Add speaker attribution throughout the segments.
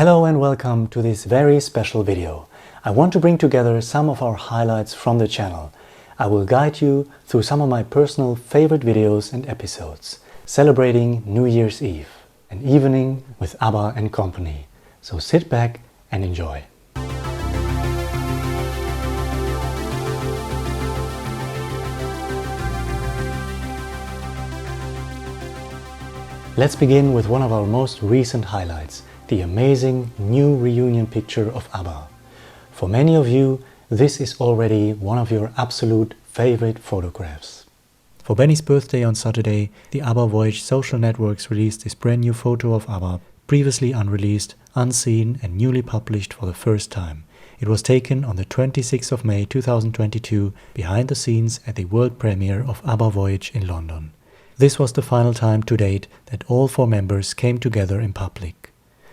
Speaker 1: Hello and welcome to this very special video. I want to bring together some of our highlights from the channel. I will guide you through some of my personal favorite videos and episodes, celebrating New Year's Eve, an evening with ABBA and company. So sit back and enjoy. Let's begin with one of our most recent highlights, the amazing new reunion picture of ABBA. For many of you, this is already one of your absolute favorite photographs. For Benny's birthday on Saturday, the ABBA Voyage social networks released this brand new photo of ABBA, previously unreleased, unseen and newly published for the first time. It was taken on the 26th of May 2022 behind the scenes at the world premiere of ABBA Voyage in London. This was the final time to date that all four members came together in public.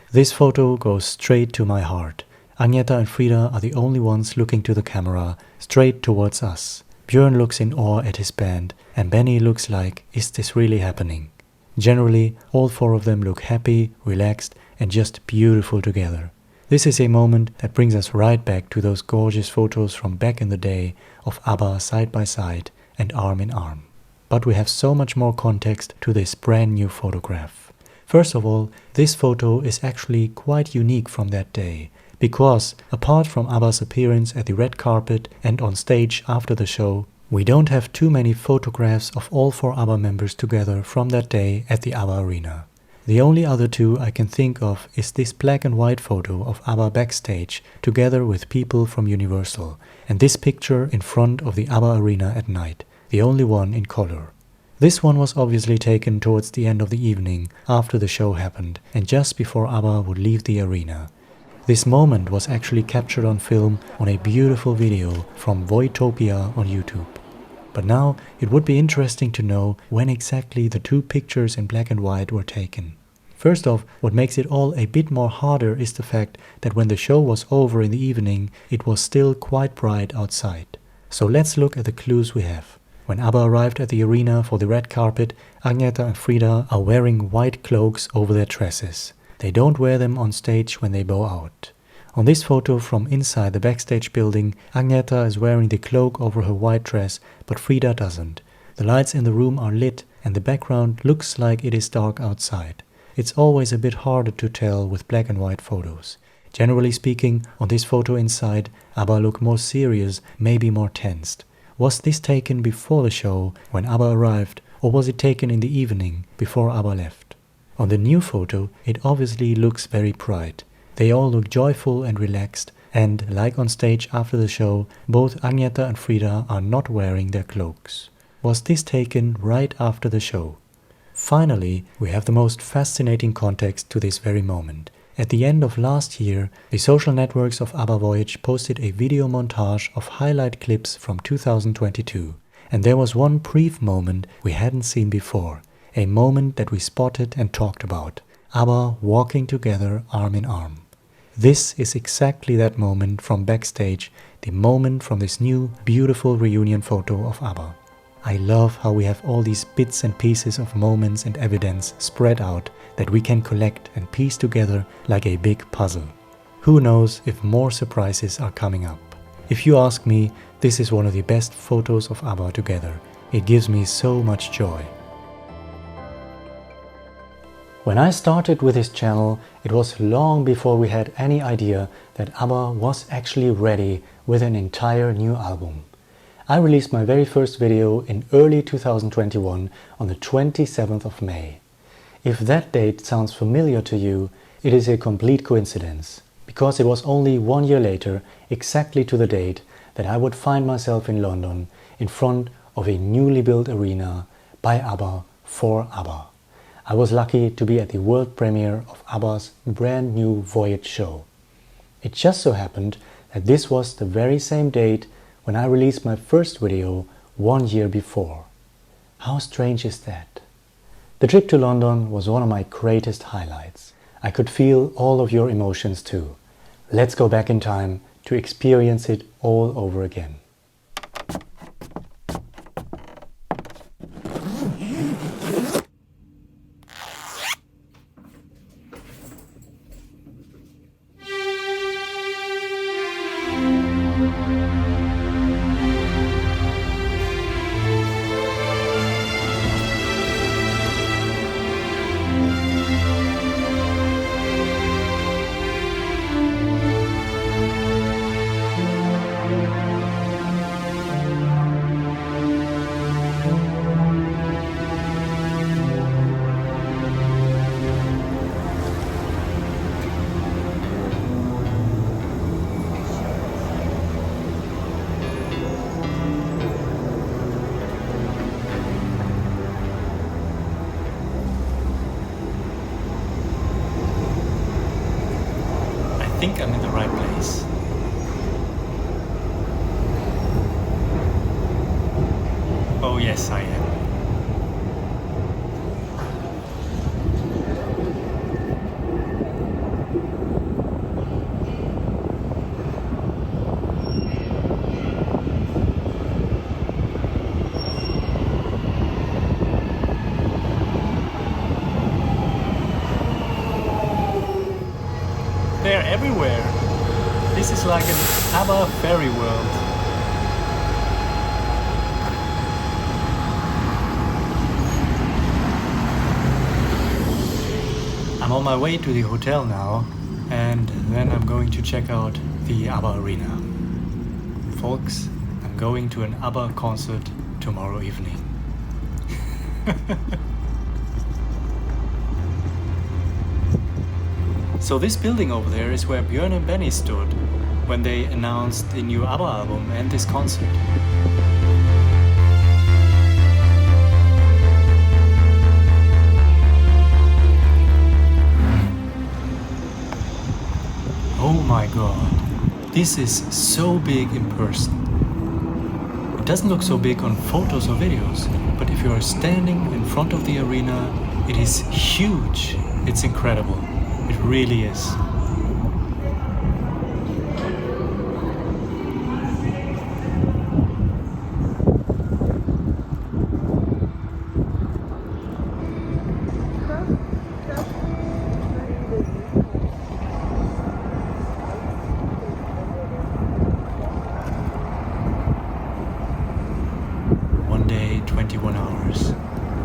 Speaker 1: This photo goes straight to my heart. Agneta and Frida are the only ones looking to the camera, straight towards us. Björn looks in awe at his band, and Benny looks like, is this really happening? Generally, all four of them look happy, relaxed, and just beautiful together. This is a moment that brings us right back to those gorgeous photos from back in the day of ABBA side by side and arm in arm. But we have so much more context to this brand new photograph. First of all, this photo is actually quite unique from that day, because apart from ABBA's appearance at the red carpet and on stage after the show, we don't have too many photographs of all four ABBA members together from that day at the ABBA Arena. The only other two I can think of is this black and white photo of ABBA backstage together with people from Universal, and this picture in front of the ABBA Arena at night, the only one in color. This one was obviously taken towards the end of the evening after the show happened and just before ABBA would leave the arena. This moment was actually captured on film on a beautiful video from Voytopia on YouTube. But now it would be interesting to know when exactly the two pictures in black and white were taken. First off, what makes it all a bit more harder is the fact that when the show was over in the evening, it was still quite bright outside. So let's look at the clues we have. When ABBA arrived at the arena for the red carpet, Agneta and Frida are wearing white cloaks over their dresses. They don't wear them on stage when they bow out. On this photo from inside the backstage building, Agneta is wearing the cloak over her white dress, but Frida doesn't. The lights in the room are lit and the background looks like it is dark outside. It's always a bit harder to tell with black and white photos. Generally speaking, on this photo inside, ABBA look more serious, maybe more tensed. Was this taken before the show, when ABBA arrived, or was it taken in the evening, before ABBA left? On the new photo, it obviously looks very bright. They all look joyful and relaxed, and, like on stage after the show, both Agneta and Frida are not wearing their cloaks. Was this taken right after the show? Finally, we have the most fascinating context to this very moment. At the end of last year, the social networks of ABBA Voyage posted a video montage of highlight clips from 2022. And there was one brief moment we hadn't seen before, a moment that we spotted and talked about, ABBA walking together arm in arm. This is exactly that moment from backstage, the moment from this new, beautiful reunion photo of ABBA. I love how we have all these bits and pieces of moments and evidence spread out that we can collect and piece together like a big puzzle. Who knows if more surprises are coming up. If you ask me, this is one of the best photos of ABBA together. It gives me so much joy. When I started with this channel, it was long before we had any idea that ABBA was actually ready with an entire new album. I released my very first video in early 2021 on the 27th of May. If that date sounds familiar to you, it is a complete coincidence, because it was only 1 year later, exactly to the date, that I would find myself in London in front of a newly built arena by ABBA for ABBA. I was lucky to be at the world premiere of ABBA's brand new Voyage show. It just so happened that this was the very same date when I released my first video 1 year before. How strange is that? The trip to London was one of my greatest highlights. I could feel all of your emotions too. Let's go back in time to experience it all over again.
Speaker 2: think I'm in the right place. Oh yes, I am. They're everywhere. This is like an ABBA fairy world. I'm on my way to the hotel now, and then I'm going to check out the ABBA arena. Folks, I'm going to an ABBA concert tomorrow evening. So this building over there is where Björn and Benny stood when they announced the new ABBA album and this concert. Oh my god, this is so big in person. It doesn't look so big on photos or videos, but if you are standing in front of the arena, it is huge. It's incredible. It really is. One day, 21 hours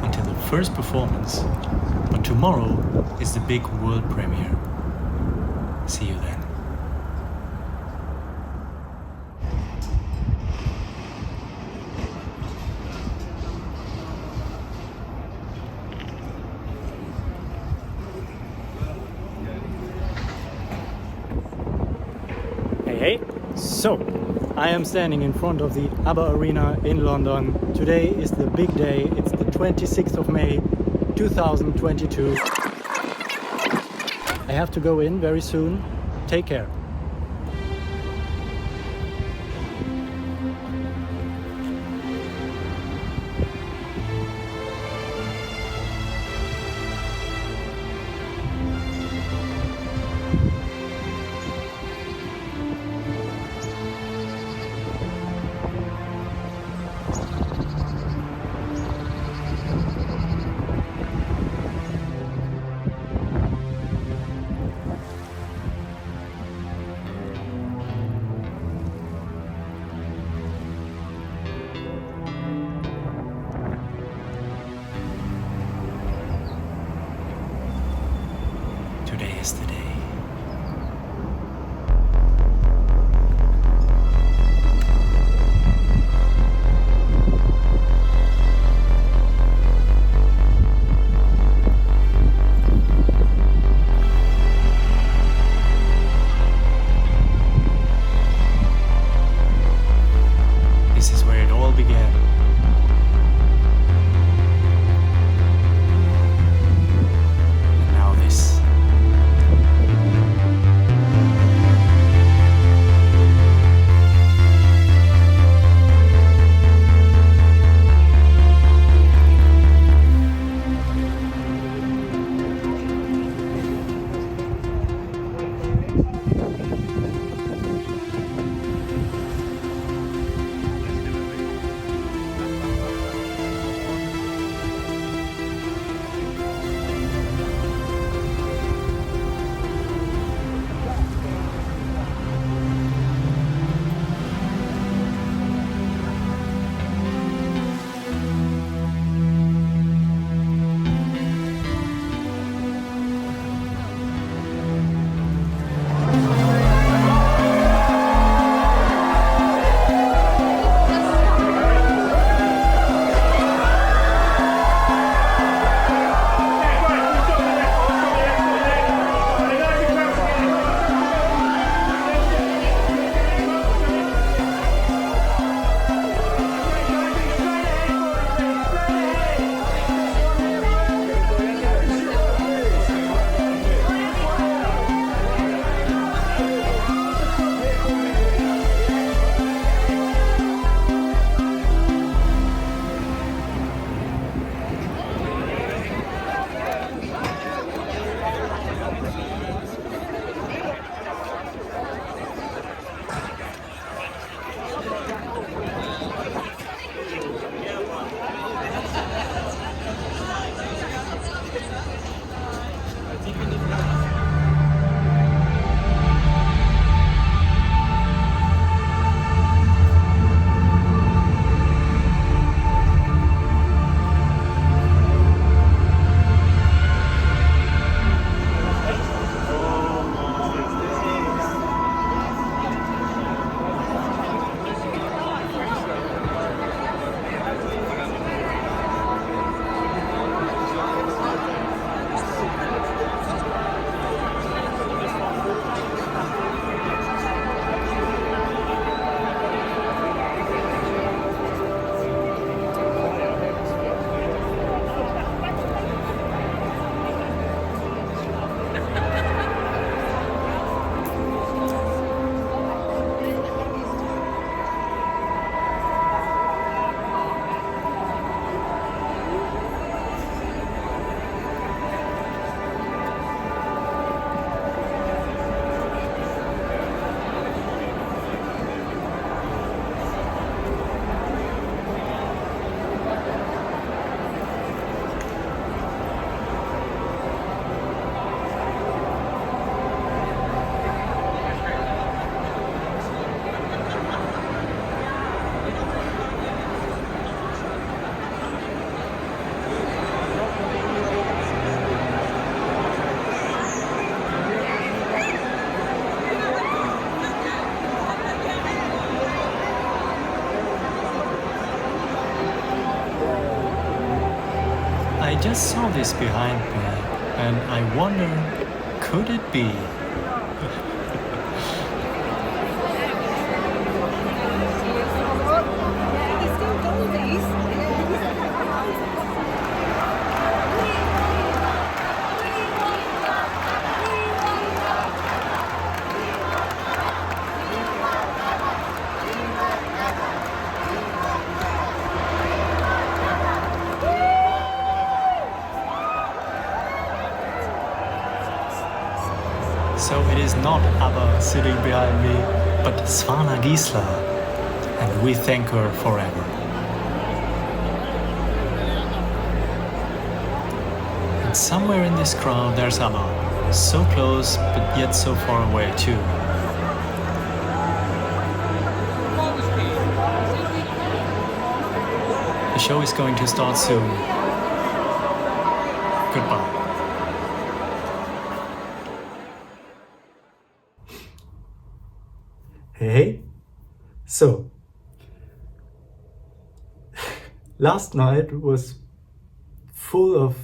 Speaker 2: until the first performance. But tomorrow is the big world premiere. See you then. Hey, so I am standing in front of the ABBA Arena in London. Today is the big day. It's the 26th of May 2022. I have to go in very soon. Take care. just saw this behind me, and I wonder, could it be? So it is not ABBA sitting behind me, but Swana Giesler, and we thank her forever. And somewhere in this crowd there's ABBA, so close but yet so far away too. The show is going to start soon. Goodbye.
Speaker 3: Hey, so last night was full of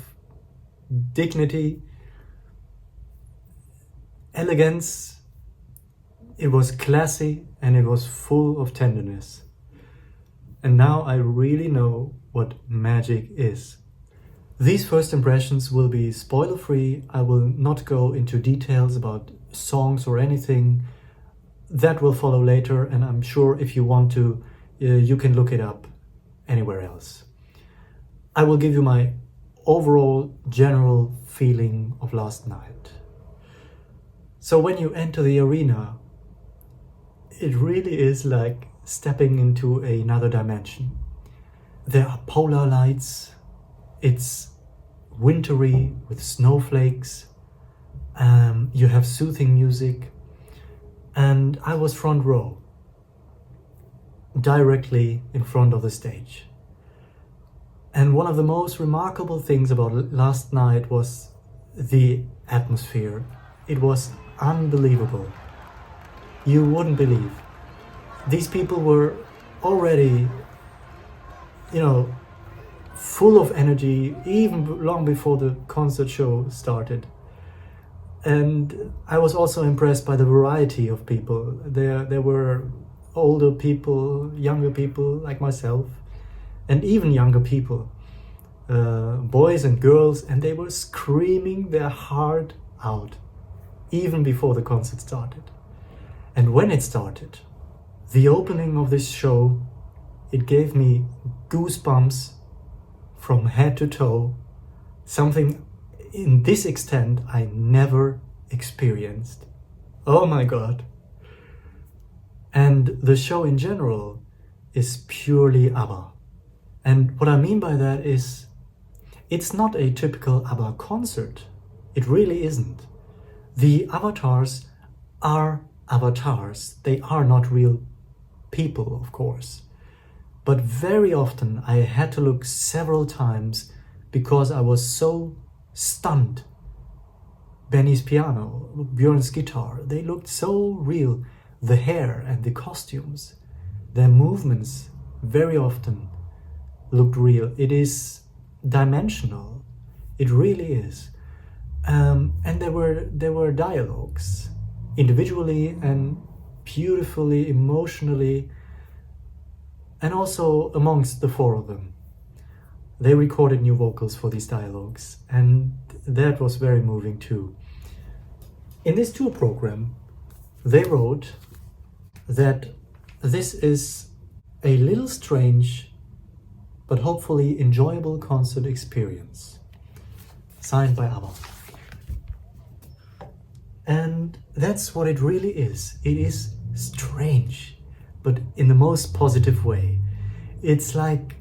Speaker 3: dignity, elegance, it was classy, and it was full of tenderness. And now I really know what magic is. These first impressions will be spoiler-free. I will not go into details about songs or anything. That will follow later, and I'm sure if you want to, you can look it up anywhere else. I will give you my overall general feeling of last night. So when you enter the arena, it really is like stepping into another dimension. There are polar lights, it's wintry with snowflakes, you have soothing music, and I was front row, directly in front of the stage. And one of the most remarkable things about last night was the atmosphere. It was unbelievable. You wouldn't believe. These people were already, full of energy, even long before the concert show started. And I was also impressed by the variety of people. There were older people, younger people like myself, and even younger people, boys and girls, and they were screaming their heart out, even before the concert started. And when it started, the opening of this show, it gave me goosebumps from head to toe, something in this extent I never experienced. Oh my God. And the show in general is purely ABBA. And what I mean by that is, it's not a typical ABBA concert. It really isn't. The avatars are avatars. They are not real people, of course. But very often I had to look several times because I was so stunned. Benny's piano, Björn's guitar, they looked so real. The hair and the costumes, their movements very often looked real. It is dimensional. It really is. And there were dialogues, individually and beautifully, emotionally, and also amongst the four of them. They recorded new vocals for these dialogues, and that was very moving too. In this tour program, they wrote that this is a little strange, but hopefully enjoyable concert experience. Signed by ABBA. And that's what it really is. It is strange, but in the most positive way. It's like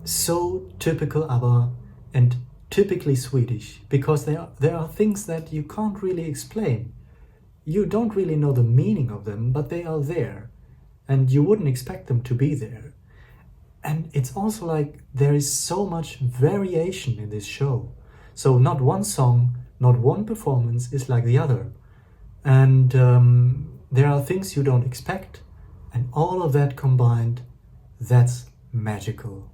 Speaker 3: so typical ABBA and typically Swedish, because there are things that you can't really explain. You don't really know the meaning of them, but they are there, and you wouldn't expect them to be there. And it's also like there is so much variation in this show. So not one song, not one performance is like the other. And there are things you don't expect, and all of that combined, that's magical.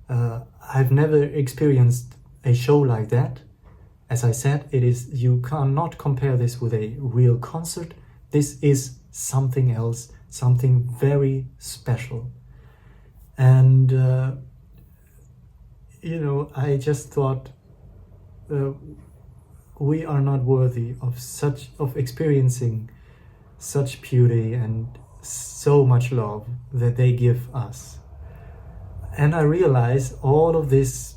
Speaker 3: I've never experienced a show like that, as I said, you cannot compare this with a real concert. This is something else, something very special. And I just thought we are not worthy of experiencing such beauty and so much love that they give us. And I realize all of this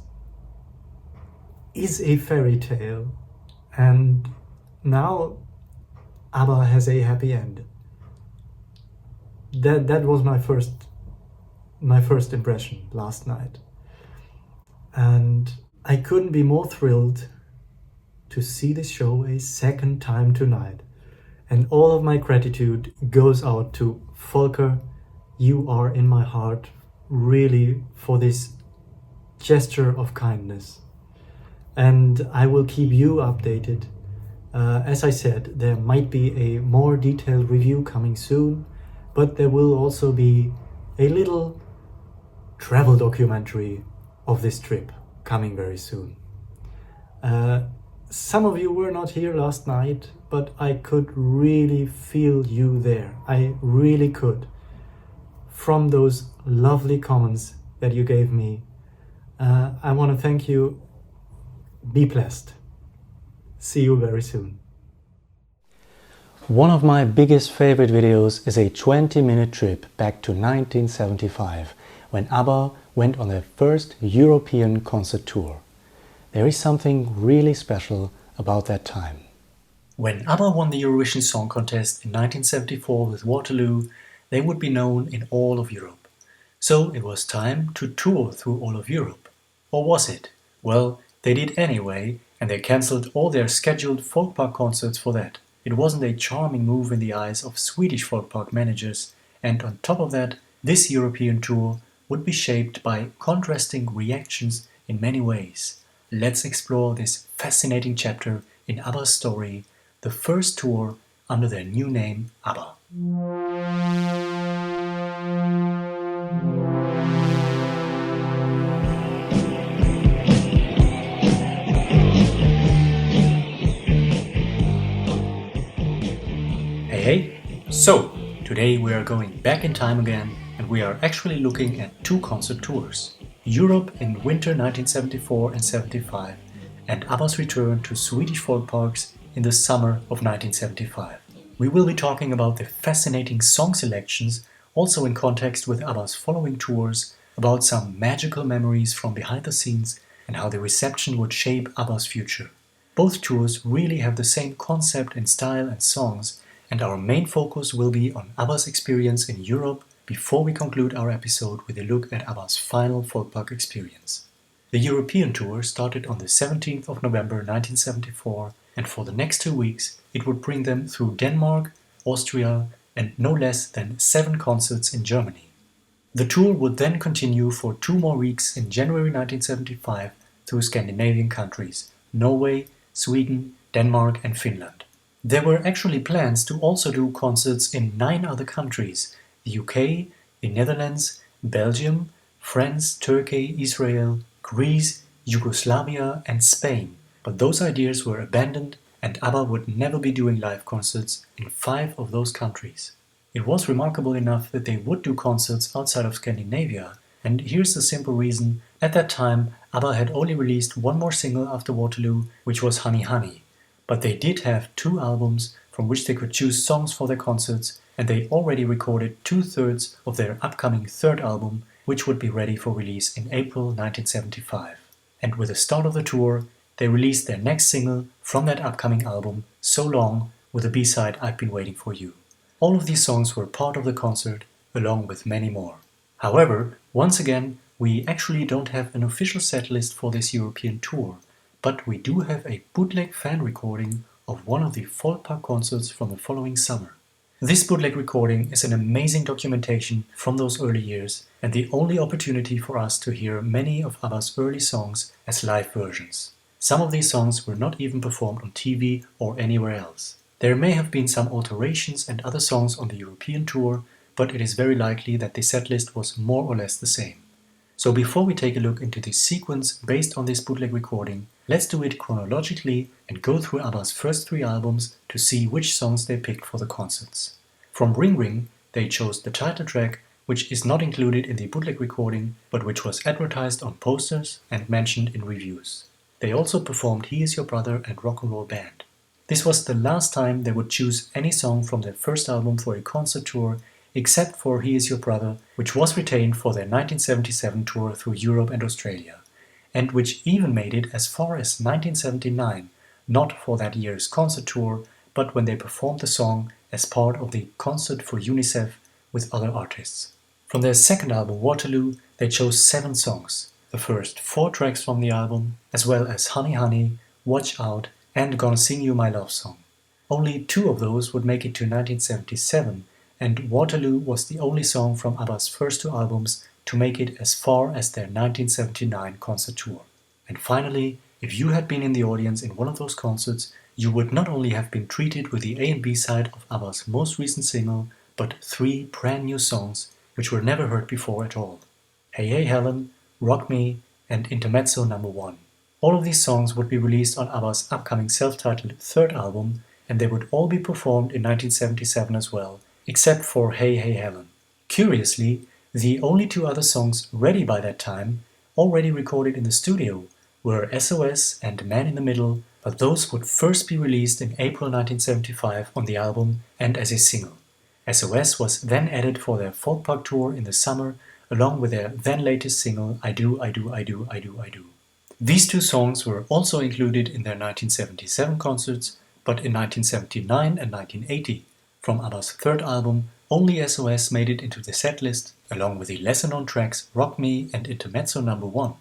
Speaker 3: is a fairy tale, and now ABBA has a happy end. That was my first impression last night, and I couldn't be more thrilled to see this show a second time tonight. And all of my gratitude goes out to Volker. You are in my heart, really, for this gesture of kindness. And I will keep you updated. As I said, there might be a more detailed review coming soon, but there will also be a little travel documentary of this trip coming very soon. Some of you were not here last night, but I could really feel you there. I really could. From those lovely comments that you gave me, I want to thank you. Be blessed. See you very soon.
Speaker 1: One of my biggest favorite videos is a 20-minute trip back to 1975, when ABBA went on their first European concert tour. There is something really special about that time.
Speaker 2: When ABBA won the Eurovision Song Contest in 1974 with Waterloo, they would be known in all of Europe. So it was time to tour through all of Europe. Or was it? Well, they did anyway, and they cancelled all their scheduled folk park concerts for that. It wasn't a charming move in the eyes of Swedish folk park managers, and on top of that, this European tour would be shaped by contrasting reactions in many ways. Let's explore this fascinating chapter in ABBA's story, the first tour under their new name ABBA. Hey, so today we are going back in time again, and we are actually looking at two concert tours. Europe in winter 1974 and 75, and ABBA's return to Swedish folk parks in the summer of 1975. We will be talking about the fascinating song selections, also in context with ABBA's following tours, about some magical memories from behind the scenes, and how the reception would shape ABBA's future. Both tours really have the same concept and style and songs, and our main focus will be on ABBA's experience in Europe before we conclude our episode with a look at ABBA's final folk park experience. The European tour started on the 17th of November 1974, and for the next 2 weeks it would bring them through Denmark, Austria, and no less than 7 concerts in Germany. The tour would then continue for 2 more weeks in January 1975 through Scandinavian countries, Norway, Sweden, Denmark and Finland. There were actually plans to also do concerts in 9 other countries: the UK, the Netherlands, Belgium, France, Turkey, Israel, Greece, Yugoslavia and Spain, but those ideas were abandoned and ABBA would never be doing live concerts in 5 of those countries. It was remarkable enough that they would do concerts outside of Scandinavia, and here's the simple reason: at that time ABBA had only released 1 more single after Waterloo, which was Honey Honey. But they did have 2 albums from which they could choose songs for their concerts, and they already recorded 2/3 of their upcoming 3rd album, which would be ready for release in April 1975. And with the start of the tour, they released their next single from that upcoming album, So Long, with the B-side I've Been Waiting For You. All of these songs were part of the concert, along with many more. However, once again, we actually don't have an official setlist for this European tour, but we do have a bootleg fan recording of one of the folk park concerts from the following summer. This bootleg recording is an amazing documentation from those early years and the only opportunity for us to hear many of ABBA's early songs as live versions. Some of these songs were not even performed on TV or anywhere else. There may have been some alterations and other songs on the European tour, but it is very likely that the setlist was more or less the same. So before we take a look into the sequence based on this bootleg recording, let's do it chronologically and go through ABBA's first 3 albums to see which songs they picked for the concerts. From Ring Ring, they chose the title track, which is not included in the bootleg recording, but which was advertised on posters and mentioned in reviews. They also performed He Is Your Brother and Rock and Roll Band. This was the last time they would choose any song from their first album for a concert tour, except for He Is Your Brother, which was retained for their 1977 tour through Europe and Australia, and which even made it as far as 1979, not for that year's concert tour, but when they performed the song as part of the Concert for UNICEF with other artists. From their second album Waterloo, they chose 7 songs, the first 4 tracks from the album, as well as Honey Honey, Watch Out and Gonna Sing You My Love Song. Only 2 of those would make it to 1977, and Waterloo was the only song from ABBA's first 2 albums to make it as far as their 1979 concert tour. And finally, if you had been in the audience in one of those concerts, you would not only have been treated with the A and B side of ABBA's most recent single, but 3 brand new songs which were never heard before at all. Hey Hey Helen, Rock Me and Intermezzo No. 1. All of these songs would be released on ABBA's upcoming self-titled 3rd album, and they would all be performed in 1977 as well, except for Hey Hey Helen. Curiously, the only 2 other songs ready by that time, already recorded in the studio, were SOS and Man in the Middle, but those would first be released in April 1975 on the album and as a single. SOS was then added for their Folk Park tour in the summer, along with their then latest single I Do, I Do, I Do, I Do, I Do. These 2 songs were also included in their 1977 concerts, but in 1979 and 1980, from ABBA's 3rd album, only SOS made it into the setlist, along with the lesser-known tracks Rock Me and Intermezzo No. 1,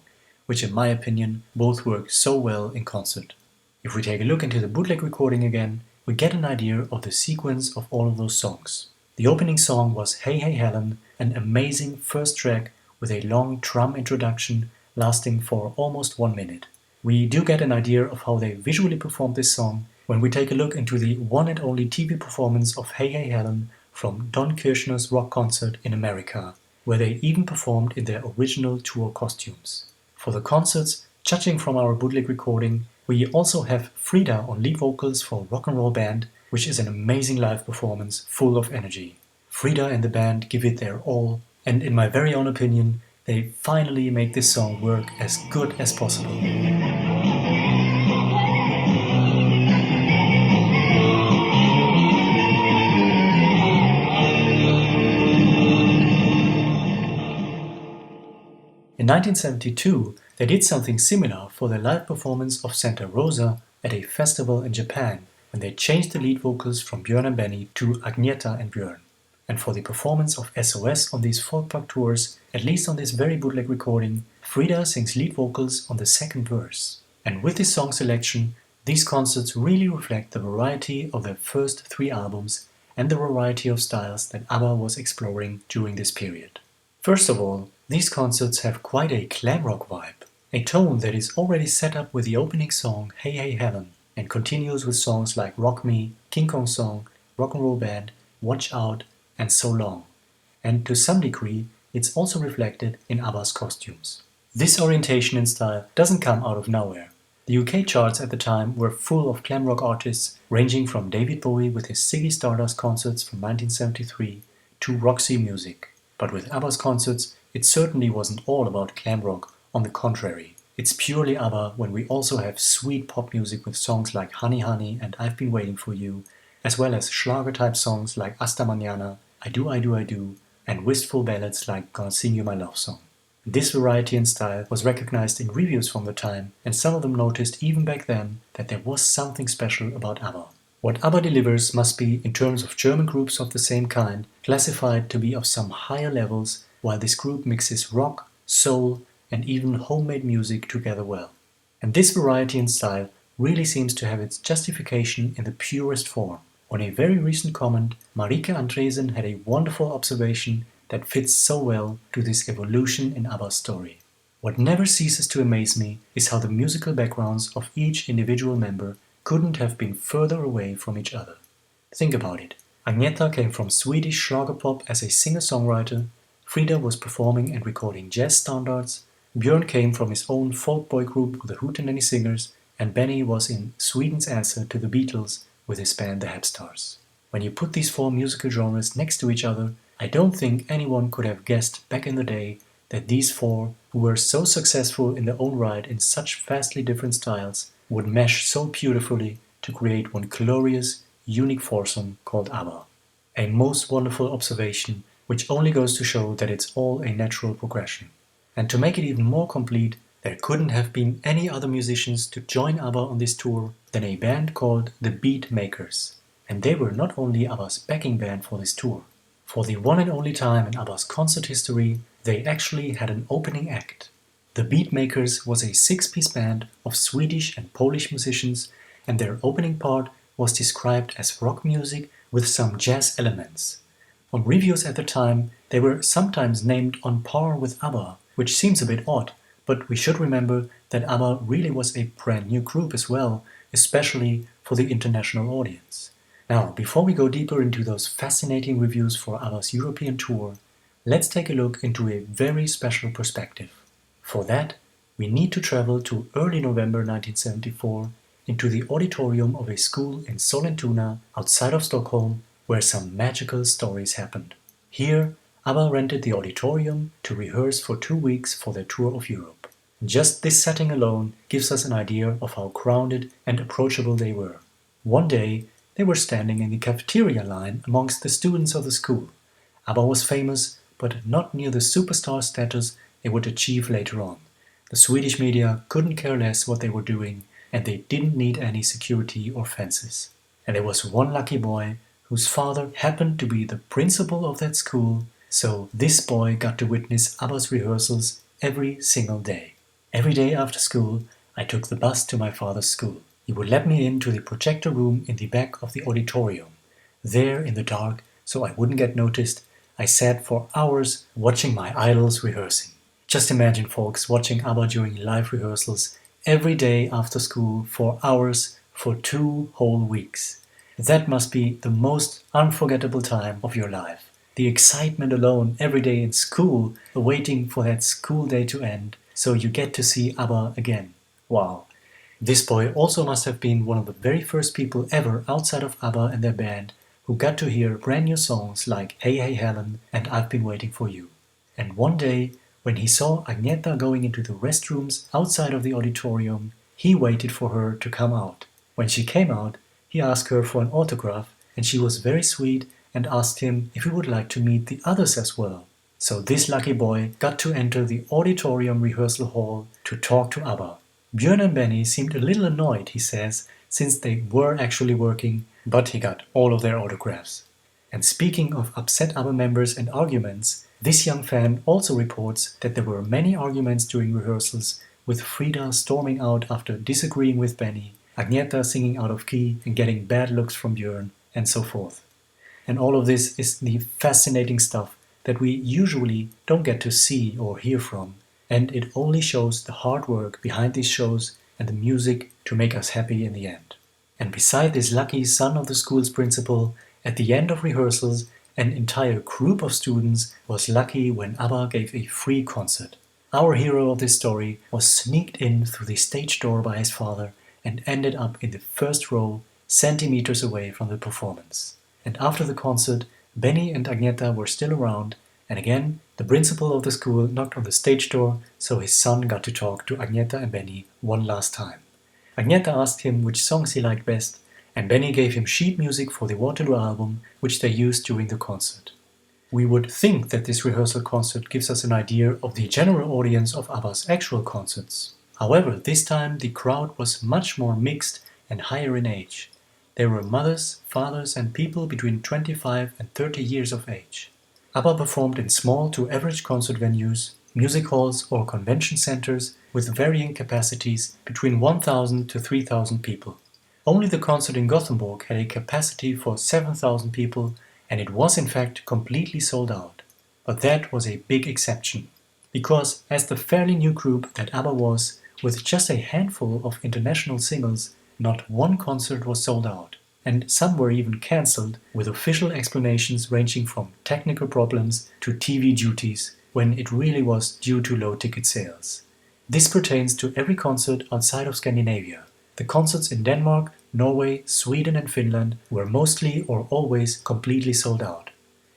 Speaker 2: which in my opinion both work so well in concert. If we take a look into the bootleg recording again, we get an idea of the sequence of all of those songs. The opening song was Hey Hey Helen, an amazing first track with a long drum introduction lasting for almost 1 minute. We do get an idea of how they visually performed this song when we take a look into the one and only TV performance of Hey Hey Helen from Don Kirshner's rock concert in America, where they even performed in their original tour costumes. For the concerts, judging from our bootleg recording, we also have Frida on lead vocals for Rock and Roll Band, which is an amazing live performance full of energy. Frida and the band give it their all, and in my very own opinion, they finally make this song work as good as possible. In 1972, they did something similar for their live performance of Santa Rosa at a festival in Japan, when they changed the lead vocals from Björn and Benny to Agneta and Björn. And for the performance of SOS on these Folk Park tours, at least on this very bootleg recording, Frida sings lead vocals on the 2nd verse. And with this song selection, these concerts really reflect the variety of their first 3 albums and the variety of styles that ABBA was exploring during this period. First of all, these concerts have quite a glam rock vibe, a tone that is already set up with the opening song Hey Hey Helen and continues with songs like Rock Me, King Kong Song, Rock and Roll Band, Watch Out and So Long. And to some degree, it's also reflected in ABBA's costumes. This orientation and style doesn't come out of nowhere. The UK charts at the time were full of glam rock artists, ranging from David Bowie with his Ziggy Stardust concerts from 1973 to Roxy Music. But with ABBA's concerts, it certainly wasn't all about glam rock, on the contrary. It's purely ABBA when we also have sweet pop music with songs like Honey Honey and I've Been Waiting for You, as well as Schlager-type songs like Hasta Mañana, I Do, I Do, I Do, and wistful ballads like Gonna Sing You My Love Song. This variety and style was recognized in reviews from the time, and some of them noticed even back then that there was something special about ABBA. What ABBA delivers must be, in terms of German groups of the same kind, classified to be of some higher levels, while this group mixes rock, soul, and even homemade music together well. And this variety and style really seems to have its justification in the purest form. On a very recent comment, Marike Andresen had a wonderful observation that fits so well to this evolution in ABBA's story. What never ceases to amaze me is how the musical backgrounds of each individual member couldn't have been further away from each other. Think about it. Agneta came from Swedish Schlagerpop as a singer-songwriter, Frida was performing and recording jazz standards, Björn came from his own folk boy group, the Hootenanny Singers, and Benny was in Sweden's answer to the Beatles with his band the Hepstars. When you put these four musical genres next to each other, I don't think anyone could have guessed back in the day that these four, who were so successful in their own right in such vastly different styles, would mesh so beautifully to create one glorious, unique foursome called ABBA. A most wonderful observation, which only goes to show that it's all a natural progression. And to make it even more complete, there couldn't have been any other musicians to join ABBA on this tour than a band called the Beat Makers. And they were not only ABBA's backing band for this tour. For the one and only time in ABBA's concert history, they actually had an opening act. The Beat Makers was a six-piece band of Swedish and Polish musicians, and their opening part was described as rock music with some jazz elements. On reviews at the time, they were sometimes named on par with ABBA, which seems a bit odd, but we should remember that ABBA really was a brand new group as well, especially for the international audience. Now, before we go deeper into those fascinating reviews for ABBA's European tour, let's take a look into a very special perspective. For that, we need to travel to early November 1974 into the auditorium of a school in Sollentuna outside of Stockholm, where some magical stories happened. Here, ABBA rented the auditorium to rehearse for 2 weeks for their tour of Europe. Just this setting alone gives us an idea of how grounded and approachable they were. One day, they were standing in the cafeteria line amongst the students of the school. ABBA was famous, but not near the superstar status they would achieve later on. The Swedish media couldn't care less what they were doing, and they didn't need any security or fences. And there was one lucky boy whose father happened to be the principal of that school, so this boy got to witness ABBA's rehearsals every single day. Every day after school, I took the bus to my father's school. He would let me into the projector room in the back of the auditorium. There, in the dark, so I wouldn't get noticed, I sat for hours watching my idols rehearsing. Just imagine, folks, watching ABBA during live rehearsals every day after school for hours for 2 whole weeks. That must be the most unforgettable time of your life. The excitement alone every day in school, waiting for that school day to end, so you get to see ABBA again. Wow. This boy also must have been one of the very first people ever outside of ABBA and their band who got to hear brand new songs like Hey Hey Helen and I've Been Waiting for You. And one day, when he saw Agneta going into the restrooms outside of the auditorium, he waited for her to come out. When she came out, he asked her for an autograph, and she was very sweet and asked him if he would like to meet the others as well. So this lucky boy got to enter the auditorium rehearsal hall to talk to ABBA. Björn and Benny seemed a little annoyed, he says, since they were actually working, but he got all of their autographs. And speaking of upset ABBA members and arguments, this young fan also reports that there were many arguments during rehearsals, with Frida storming out after disagreeing with Benny, Agneta singing out of key and getting bad looks from Björn, and so forth. And all of this is the fascinating stuff that we usually don't get to see or hear from, and it only shows the hard work behind these shows and the music to make us happy in the end. And beside this lucky son of the school's principal, at the end of rehearsals, an entire group of students was lucky when ABBA gave a free concert. Our hero of this story was sneaked in through the stage door by his father and ended up in the first row, centimeters away from the performance. And after the concert, Benny and Agneta were still around, and again, the principal of the school knocked on the stage door, so his son got to talk to Agneta and Benny one last time. Agneta asked him which songs he liked best, and Benny gave him sheet music for the Waterloo album, which they used during the concert. We would think that this rehearsal concert gives us an idea of the general audience of ABBA's actual concerts. However, this time the crowd was much more mixed and higher in age. There were mothers, fathers and people between 25 and 30 years of age. ABBA performed in small to average concert venues, music halls or convention centers with varying capacities between 1,000 to 3,000 people. Only the concert in Gothenburg had a capacity for 7,000 people, and it was in fact completely sold out. But that was a big exception, because as the fairly new group that ABBA was, with just a handful of international singles, not one concert was sold out. and some were even cancelled, with official explanations ranging from technical problems to TV duties, when it really was due to low ticket sales. This pertains to every concert outside of Scandinavia. The concerts in Denmark, Norway, Sweden and Finland were mostly or always completely sold out.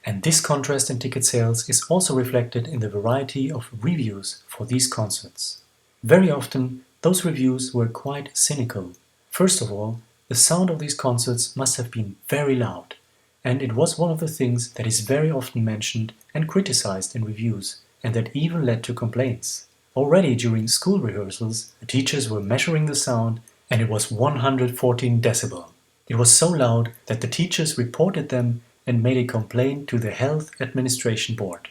Speaker 2: And this contrast in ticket sales is also reflected in the variety of reviews for these concerts. Very often, those reviews were quite cynical. First of all, the sound of these concerts must have been very loud, and it was one of the things that is very often mentioned and criticized in reviews, and that even led to complaints. Already during school rehearsals, the teachers were measuring the sound, and it was 114 decibel. It was so loud that the teachers reported them and made a complaint to the Health Administration Board.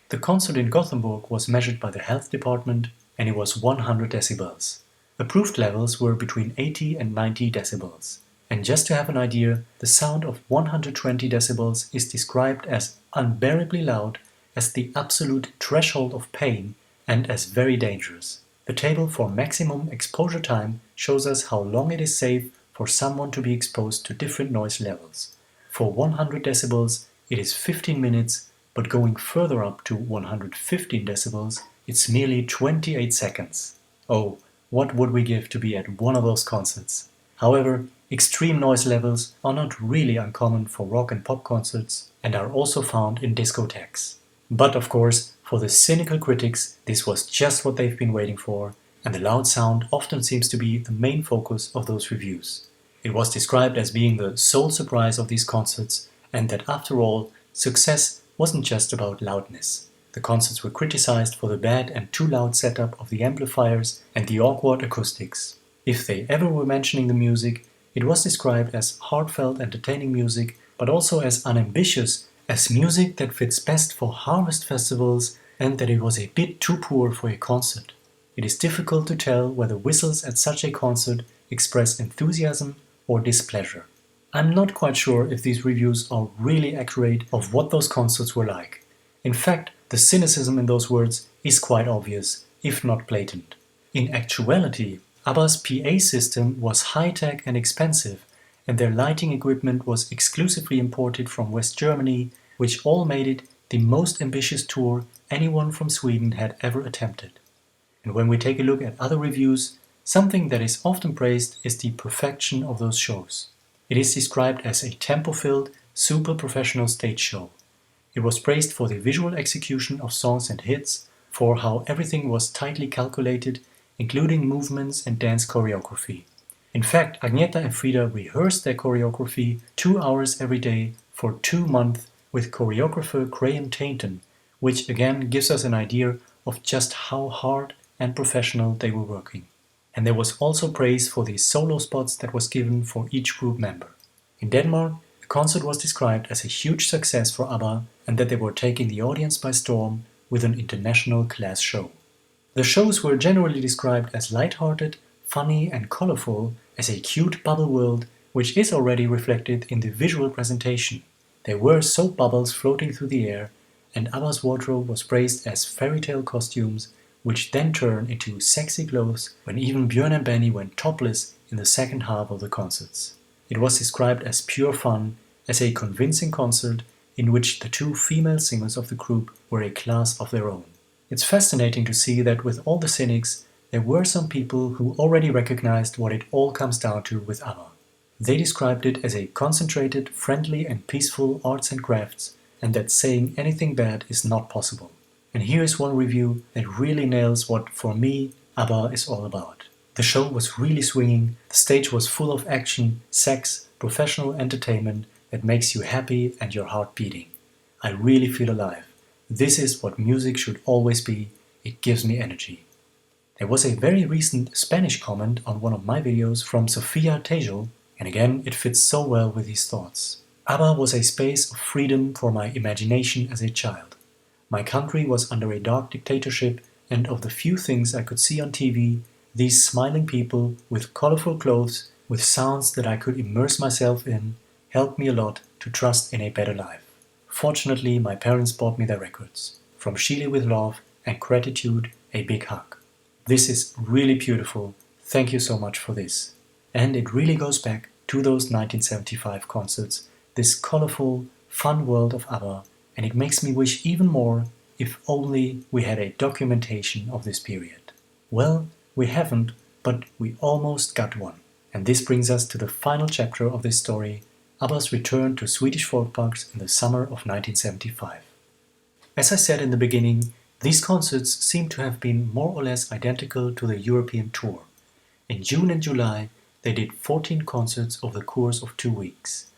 Speaker 2: The concert in Gothenburg was measured by the health department, and it was 100 decibels. Approved levels were between 80 and 90 decibels. And just to have an idea, the sound of 120 decibels is described as unbearably loud, as the absolute threshold of pain, and as very dangerous. The table for maximum exposure time shows us how long it is safe for someone to be exposed to different noise levels. For 100 decibels, it is 15 minutes, but going further up to 115 decibels, it's merely 28 seconds. Oh, what would we give to be at one of those concerts? However, extreme noise levels are not really uncommon for rock and pop concerts and are also found in discotheques. But of course, for the cynical critics, this was just what they've been waiting for, and the loud sound often seems to be the main focus of those reviews. It was described as being the sole surprise of these concerts, and that after all, success wasn't just about loudness. The concerts were criticized for the bad and too loud setup of the amplifiers and the awkward acoustics. If they ever were mentioning the music, it was described as heartfelt, entertaining music, but also as unambitious, as music that fits best for harvest festivals, and that it was a bit too poor for a concert. It is difficult to tell whether whistles at such a concert express enthusiasm or displeasure. I'm not quite sure if these reviews are really accurate of what those concerts were like. In fact, the cynicism in those words is quite obvious, if not blatant. In actuality, ABBA's PA system was high-tech and expensive, and their lighting equipment was exclusively imported from West Germany, which all made it the most ambitious tour anyone from Sweden had ever attempted. And when we take a look at other reviews, something that is often praised is the perfection of those shows. It is described as a tempo-filled, super professional stage show. It was praised for the visual execution of songs and hits, for how everything was tightly calculated, including movements and dance choreography. In fact, Agneta and Frida rehearsed their choreography 2 hours every day for 2 months with choreographer Graham Tainton, which again gives us an idea of just how hard and professional they were working. And there was also praise for the solo spots that was given for each group member. In Denmark, the concert was described as a huge success for ABBA, and that they were taking the audience by storm with an international class show. The shows were generally described as light-hearted, funny and colorful, as a cute bubble world, which is already reflected in the visual presentation. There were soap bubbles floating through the air, and ABBA's wardrobe was praised as fairy tale costumes, which then turned into sexy clothes when even Björn and Benny went topless in the second half of the concerts. It was described as pure fun, as a convincing concert in which the 2 female singers of the group were a class of their own. It's fascinating to see that with all the cynics, there were some people who already recognized what it all comes down to with ABBA. They described it as a concentrated, friendly and peaceful arts and crafts, and that saying anything bad is not possible. And here is one review that really nails what, for me, ABBA is all about. The show was really swinging, the stage was full of action, sex, professional entertainment that makes you happy and your heart beating. I really feel alive. This is what music should always be. It gives me energy. There was a very recent Spanish comment on one of my videos from Sofia Tejo, and again it fits so well with these thoughts. ABBA was a space of freedom for my imagination as a child. My country was under a dark dictatorship, and of the few things I could see on TV, these smiling people with colorful clothes, with sounds that I could immerse myself in, helped me a lot to trust in a better life. Fortunately, my parents bought me their records. From Chile with Love and Gratitude, a big hug. This is really beautiful. Thank you so much for this. And it really goes back to those 1975 concerts, this colorful, fun world of ABBA, and it makes me wish even more if only we had a documentation of this period. Well, we haven't, but we almost got one. And this brings us to the final chapter of this story, ABBA's return to Swedish folkparks in the summer of 1975. As I said in the beginning, these concerts seem to have been more or less identical to the European tour. In June and July, they did 14 concerts over the course of 2 weeks.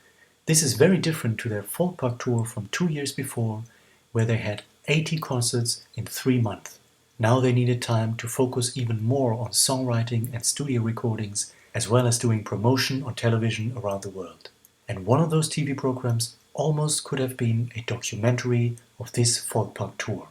Speaker 2: This is very different to their folkpark tour from 2 years before, where they had 80 concerts in 3 months. Now they needed time to focus even more on songwriting and studio recordings, as well as doing promotion on television around the world. And one of those TV programs almost could have been a documentary of this folkpark tour.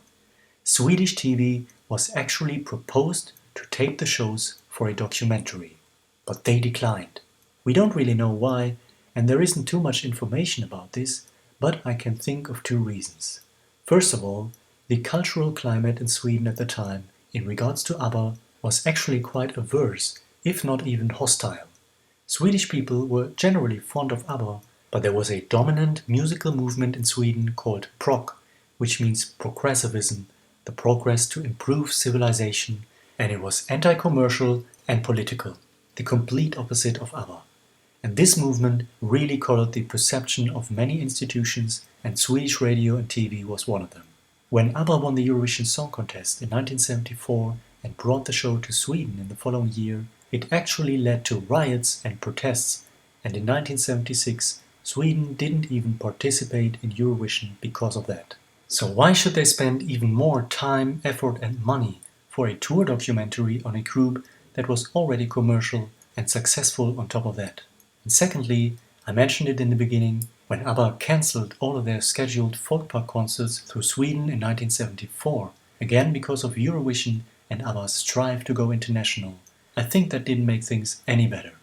Speaker 2: Swedish TV was actually proposed to tape the shows for a documentary, but they declined. We don't really know why, and there isn't too much information about this, but I can think of 2 reasons. First of all, the cultural climate in Sweden at the time in regards to ABBA was actually quite averse, if not even hostile. Swedish people were generally fond of ABBA, but there was a dominant musical movement in Sweden called prog, which means progressivism, the progress to improve civilization, and it was anti-commercial and political, the complete opposite of ABBA. And this movement really colored the perception of many institutions, and Swedish radio and TV was one of them. When ABBA won the Eurovision Song Contest in 1974 and brought the show to Sweden in the following year, it actually led to riots and protests, and in 1976 Sweden didn't even participate in Eurovision because of that. So why should they spend even more time, effort and money for a tour documentary on a group that was already commercial and successful on top of that? And secondly, I mentioned it in the beginning, when ABBA cancelled all of their scheduled folkpark concerts through Sweden in 1974, again because of Eurovision and ABBA's strive to go international, I think that didn't make things any better.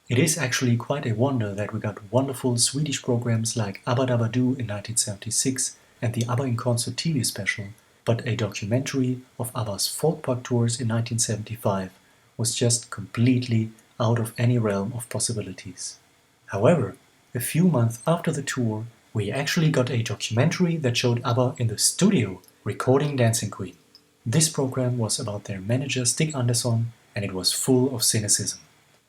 Speaker 2: It is actually quite a wonder that we got wonderful Swedish programs like ABBA Dabba Doo in 1976 and the ABBA in Concert TV special, but a documentary of ABBA's folkpark tours in 1975 was just completely out of any realm of possibilities. However, a few months after the tour, we actually got a documentary that showed ABBA in the studio recording Dancing Queen. This program was about their manager Stig Andersson, and it was full of cynicism.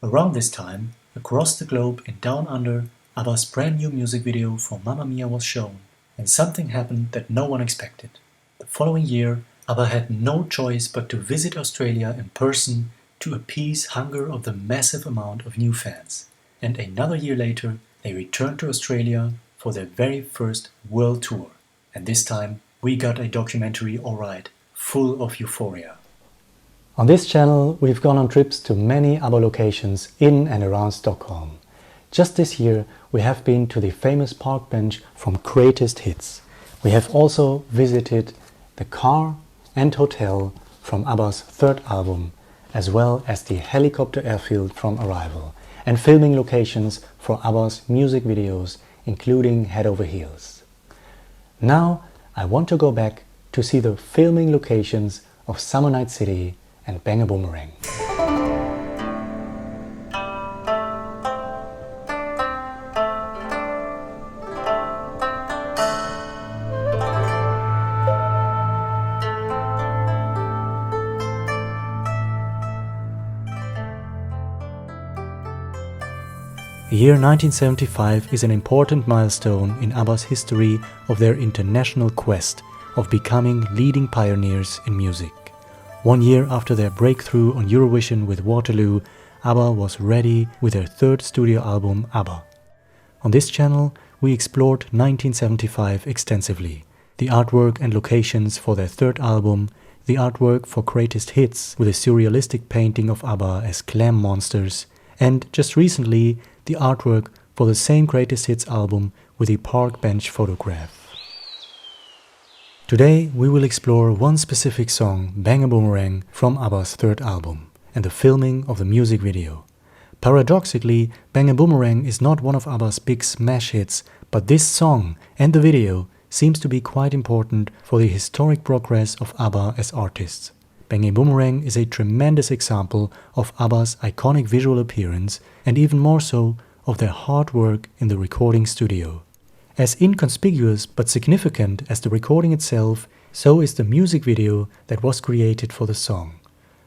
Speaker 2: Around this time, across the globe and down under, ABBA's brand new music video for Mamma Mia was shown, and something happened that no one expected. The following year, ABBA had no choice but to visit Australia in person to appease hunger of the massive amount of new fans. And another year later, they returned to Australia for their very first world tour. And this time, we got a documentary alright, full of euphoria.
Speaker 1: On this channel, we've gone on trips to many ABBA locations in and around Stockholm. Just this year, we have been to the famous park bench from Greatest Hits. We have also visited the car and hotel from ABBA's third album, as well as the helicopter airfield from Arrival, and filming locations for ABBA's music videos, including Head Over Heels. Now, I want to go back to see the filming locations of Summer Night City and Bang a Boomerang.
Speaker 2: The year 1975 is an important milestone in ABBA's history of their international quest of becoming leading pioneers in music. 1 year after their breakthrough on Eurovision with Waterloo, ABBA was ready with their third studio album, ABBA. On this channel, we explored 1975 extensively, the artwork and locations for their third album, the artwork for Greatest Hits with a surrealistic painting of ABBA as clam monsters, and just recently, the artwork for the same Greatest Hits album with a park bench photograph. Today we will explore one specific song, Bang a Boomerang, from ABBA's third album, and the filming of the music video. Paradoxically, Bang a Boomerang is not one of ABBA's big smash hits, but this song and the video seems to be quite important for the historic progress of ABBA as artists. Bang a Boomerang is a tremendous example of ABBA's iconic visual appearance and even more so
Speaker 1: of their hard work in the recording studio. As inconspicuous but significant as the recording itself, so is the music video that was created for the song.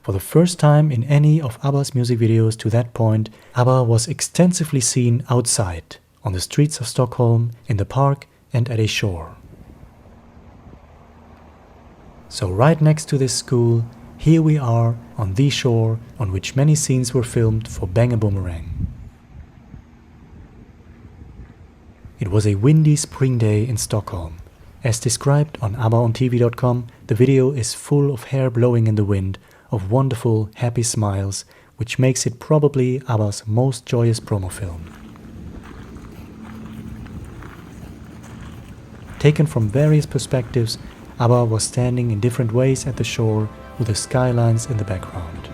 Speaker 1: For the first time in any of ABBA's music videos to that point, ABBA was extensively seen outside, on the streets of Stockholm, in the park and at a shore. So right next to this school, here we are on the shore on which many scenes were filmed for Bang a Boomerang. It was a windy spring day in Stockholm. As described on ABBAOnTV.com, the video is full of hair blowing in the wind, of wonderful, happy smiles, which makes it probably ABBA's most joyous promo film. Taken from various perspectives, ABBA was standing in different ways at the shore with the skylines in the background.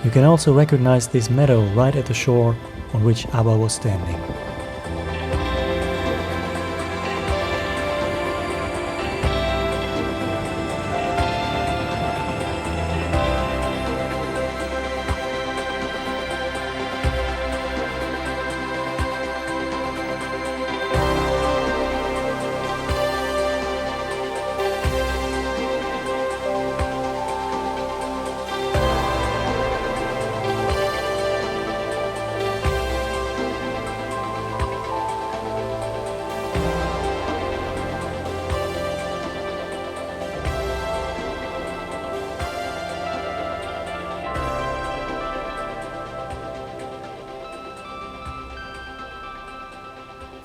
Speaker 1: You can also recognize this meadow right at the shore on which ABBA was standing.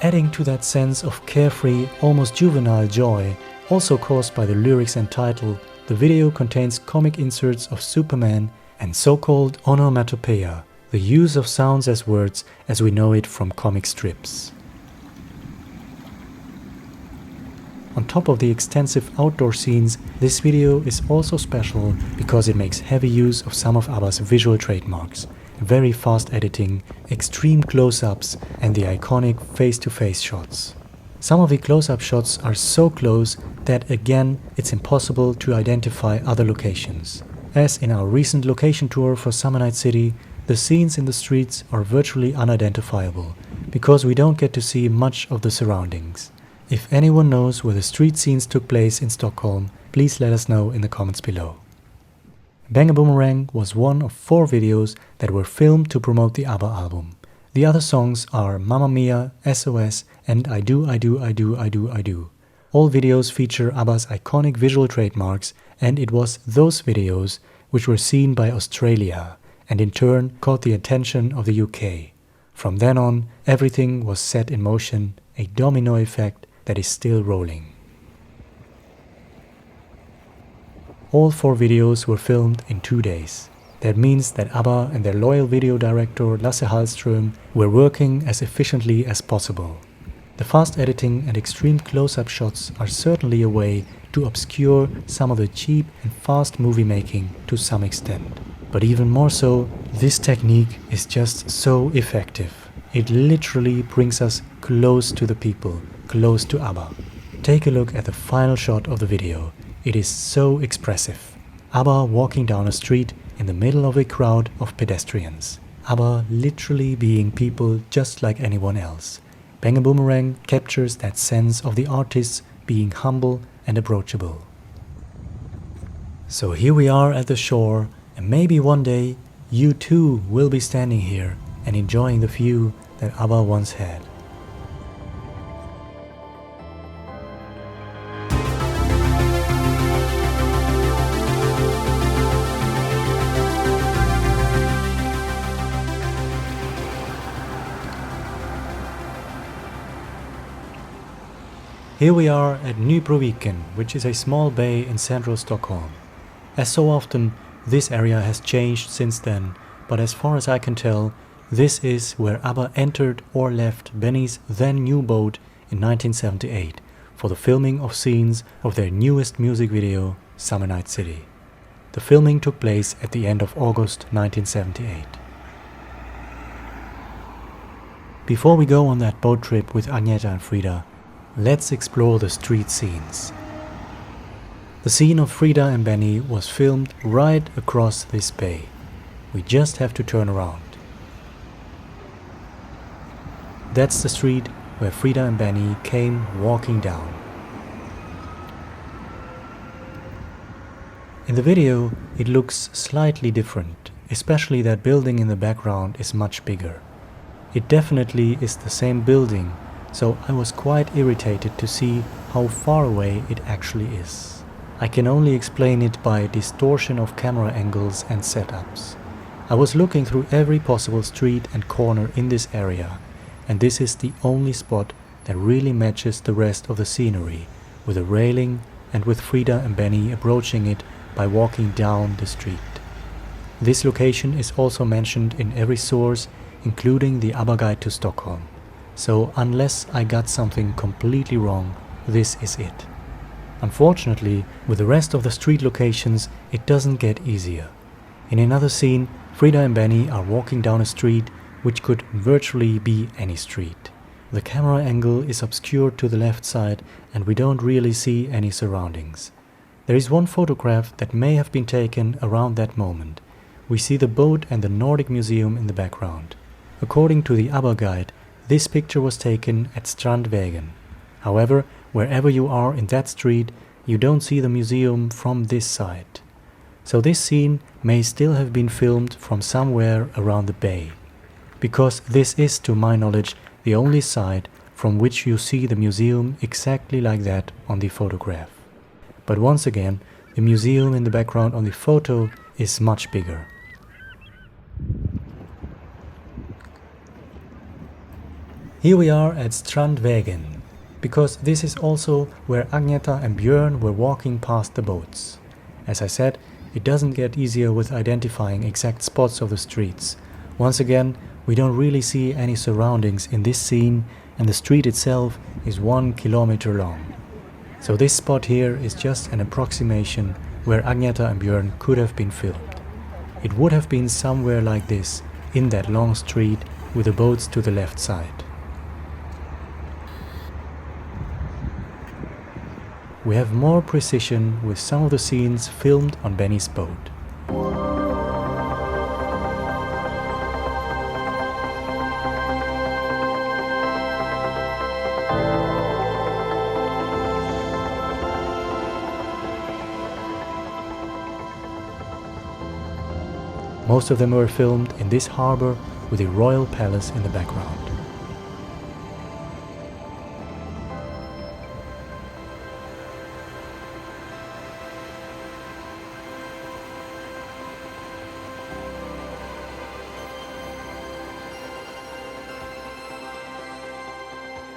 Speaker 1: Adding to that sense of carefree, almost juvenile joy, also caused by the lyrics and title, the video contains comic inserts of Superman and so-called onomatopoeia, the use of sounds as words as we know it from comic strips. On top of the extensive outdoor scenes, this video is also special because it makes heavy use of some of ABBA's visual trademarks. Very fast editing, extreme close-ups and the iconic face-to-face shots. Some of the close-up shots are so close that again it's impossible to identify other locations. As in our recent location tour for Summer Night City, the scenes in the streets are virtually unidentifiable because we don't get to see much of the surroundings. If anyone knows where the street scenes took place in Stockholm, please let us know in the comments below. Bang a Boomerang was one of 4 videos that were filmed to promote the ABBA album. The other songs are Mamma Mia, SOS and I Do, I Do, I Do, I Do, I Do. All videos feature ABBA's iconic visual trademarks, and it was those videos which were seen by Australia and in turn caught the attention of the UK. From then on, everything was set in motion, a domino effect that is still rolling. All 4 videos were filmed in 2 days. That means that ABBA and their loyal video director Lasse Hallström were working as efficiently as possible. The fast editing and extreme close-up shots are certainly a way to obscure some of the cheap and fast movie making to some extent. But even more so, this technique is just so effective. It literally brings us close to the people, close to ABBA. Take a look at the final shot of the video. It is so expressive. ABBA walking down a street in the middle of a crowd of pedestrians. ABBA literally being people just like anyone else. Bang a Boomerang captures that sense of the artists being humble and approachable. So here we are at the shore, and maybe one day you too will be standing here and enjoying the view that ABBA once had. Here we are at Nybroviken, which is a small bay in central Stockholm. As so often, this area has changed since then, but as far as I can tell, this is where ABBA entered or left Benny's then new boat in 1978 for the filming of scenes of their newest music video, Summer Night City. The filming took place at the end of August 1978. Before we go on that boat trip with Agneta and Frida, let's explore the street scenes. The scene of Frida and Benny was filmed right across this bay. We just have to turn around. That's the street where Frida and Benny came walking down. In the video, it looks slightly different, especially that building in the background is much bigger. It definitely is the same building, so I was quite irritated to see how far away it actually is. I can only explain it by distortion of camera angles and setups. I was looking through every possible street and corner in this area, and this is the only spot that really matches the rest of the scenery, with a railing and with Frida and Benny approaching it by walking down the street. This location is also mentioned in every source, including the ABBA Guide to Stockholm. So unless I got something completely wrong, this is it. Unfortunately, with the rest of the street locations, it doesn't get easier. In another scene, Frida and Benny are walking down a street which could virtually be any street. The camera angle is obscured to the left side and we don't really see any surroundings. There is one photograph that may have been taken around that moment. We see the boat and the Nordic Museum in the background. According to the ABBA Guide, this picture was taken at Strandvägen. However, wherever you are in that street, you don't see the museum from this side. So this scene may still have been filmed from somewhere around the bay, because this is, to my knowledge, the only side from which you see the museum exactly like that on the photograph. But once again, the museum in the background on the photo is much bigger. Here we are at Strandvägen, because this is also where Agneta and Björn were walking past the boats. As I said, it doesn't get easier with identifying exact spots of the streets. Once again, we don't really see any surroundings in this scene, and the street itself is 1 kilometer long. So this spot here is just an approximation where Agneta and Björn could have been filmed. It would have been somewhere like this, in that long street with the boats to the left side. We have more precision with some of the scenes filmed on Benny's boat. Most of them were filmed in this harbor with the royal palace in the background.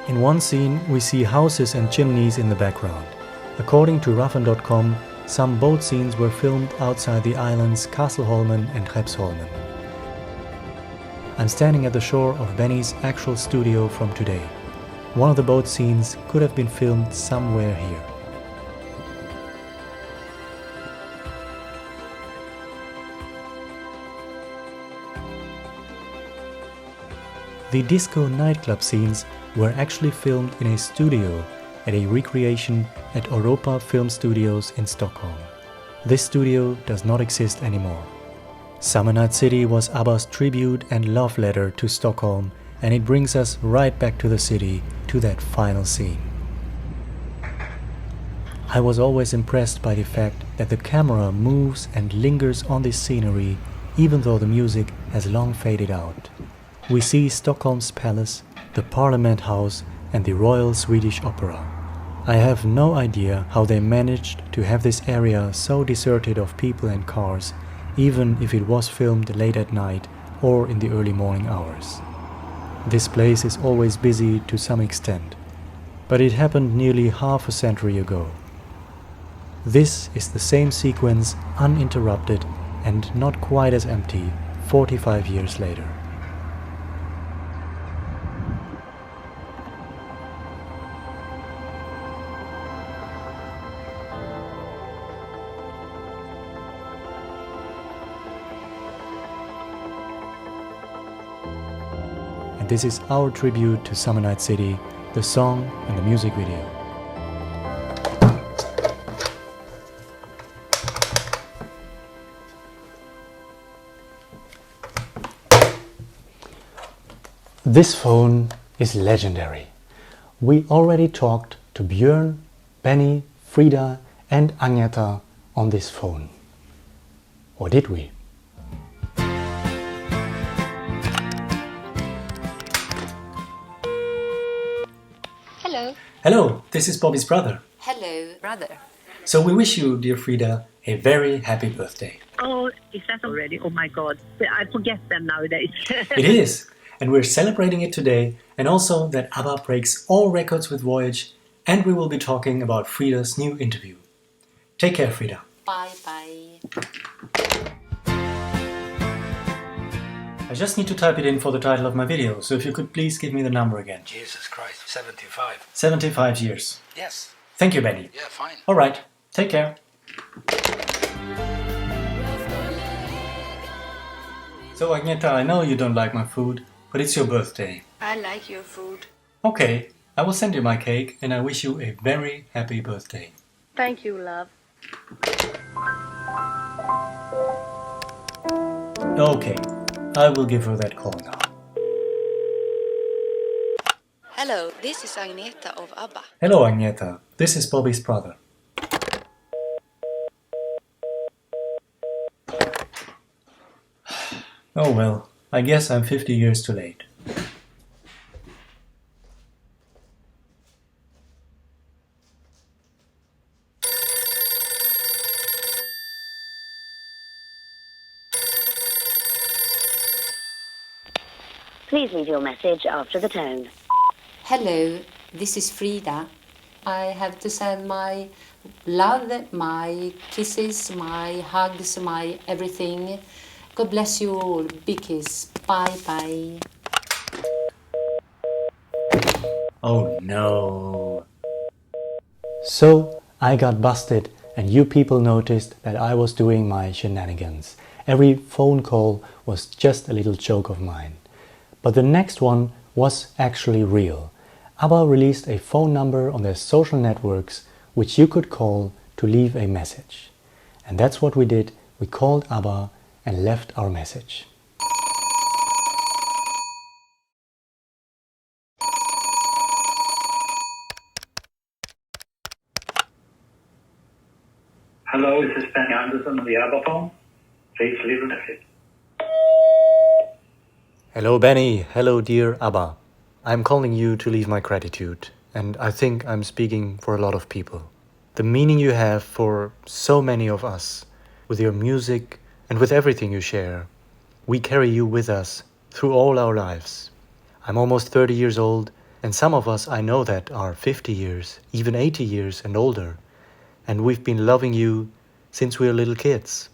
Speaker 1: In one scene, we see houses and chimneys in the background. According to Raffen.com, some boat scenes were filmed outside the islands Kastelholmen and Skeppsholmen. I'm standing at the shore of Benny's actual studio from today. One of the boat scenes could have been filmed somewhere here. The disco nightclub scenes were actually filmed in a studio at a recreation at Europa Film Studios in Stockholm. This studio does not exist anymore. Summer Night City was ABBA's tribute and love letter to Stockholm, and it brings us right back to the city, to that final scene. I was always impressed by the fact that the camera moves and lingers on this scenery even though the music has long faded out. We see Stockholm's palace, the Parliament House and the Royal Swedish Opera. I have no idea how they managed to have this area so deserted of people and cars, even if it was filmed late at night or in the early morning hours. This place is always busy to some extent, but it happened nearly half a century ago. This is the same sequence, uninterrupted and not quite as empty 45 years later.
Speaker 2: And this is our tribute to Summer Night City, the song and the music video.
Speaker 1: This phone is legendary. We already talked to Björn, Benny, Frida and Agneta on this phone. Or did we?
Speaker 4: Hello.
Speaker 2: Hello, this is Bobby's brother.
Speaker 4: Hello, brother.
Speaker 2: So we wish you, dear Frida, a very happy birthday.
Speaker 5: Oh, is that already? Oh my God. I forget them nowadays.
Speaker 2: It is, and we're celebrating it today, and also that ABBA breaks all records with Voyage, and we will be talking about Frida's new interview. Take care, Frida.
Speaker 4: Bye bye.
Speaker 2: I just need to type it in for the title of my video, so if you could please give me the number again.
Speaker 6: Jesus Christ, 75.
Speaker 2: 75 years.
Speaker 6: Yes.
Speaker 2: Thank you, Benny.
Speaker 6: Yeah, fine.
Speaker 2: Alright, take care. So Agneta, I know you don't like my food, but it's your birthday.
Speaker 4: I like your food.
Speaker 2: Okay, I will send you my cake and I wish you a very happy birthday.
Speaker 4: Thank you, love.
Speaker 2: Okay, I will give her that call now.
Speaker 4: Hello, this is Agneta of ABBA.
Speaker 2: Hello Agneta, this is Bobby's brother. Oh well, I guess I'm 50 years too late.
Speaker 7: Please leave your message after the tone.
Speaker 4: Hello, this is Frida. I have to send my love, my kisses, my hugs, my everything. God bless you all. Big kiss. Bye bye.
Speaker 2: Oh no.
Speaker 1: So I got busted and you people noticed that I was doing my shenanigans. Every phone call was just a little joke of mine. But the next one was actually real. ABBA released a phone number on their social networks which you could call to leave a message. And that's what we did. We called ABBA and left our message.
Speaker 8: Hello, this is Benny Anderson on the ABBA phone. Please leave a message.
Speaker 2: Hello Benny, hello dear ABBA. I'm calling you to leave my gratitude, and I think I'm speaking for a lot of people. The meaning you have for so many of us, with your music and with everything you share. We carry you with us through all our lives. I'm almost 30 years old, and some of us I know that are 50 years, even 80 years and older. And we've been loving you since we were little kids.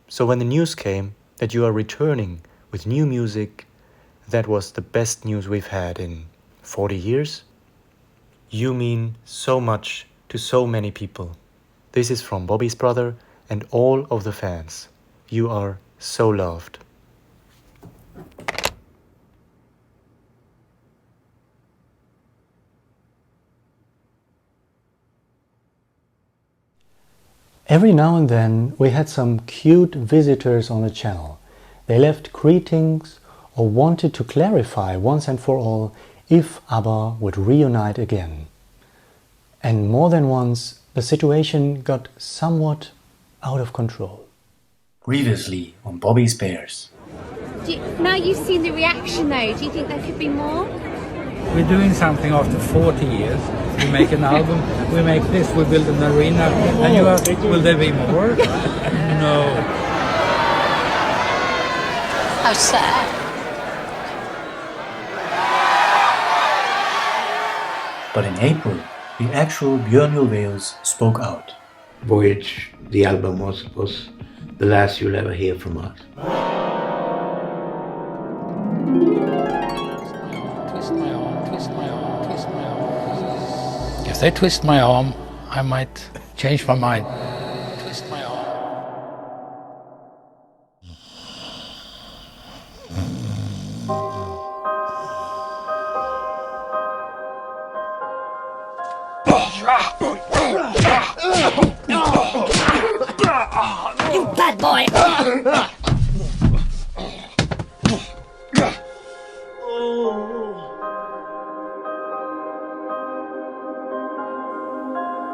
Speaker 2: So when the news came that you are returning with new music, that was the best news we've had in 40 years. You mean so much to so many people. This is from Bobby's brother and all of the fans. You are so loved.
Speaker 1: Every now and then we had some cute visitors on the channel. They left greetings or wanted to clarify once and for all if ABBA would reunite again. And more than once the situation got somewhat out of control.
Speaker 2: Previously on Bobby's Bears.
Speaker 9: Now you've seen the reaction though, do you think there could be more?
Speaker 10: We're doing something after 40 years. We make an album, we make this, we build an arena, and you ask, will there be more? No.
Speaker 4: How sad.
Speaker 2: But in April, the actual Björn Ulvaeus spoke out.
Speaker 11: Voyage, the album was the last you'll ever hear from us.
Speaker 10: If they twist my arm, I might change my mind. Twist my arm.
Speaker 12: You bad boy!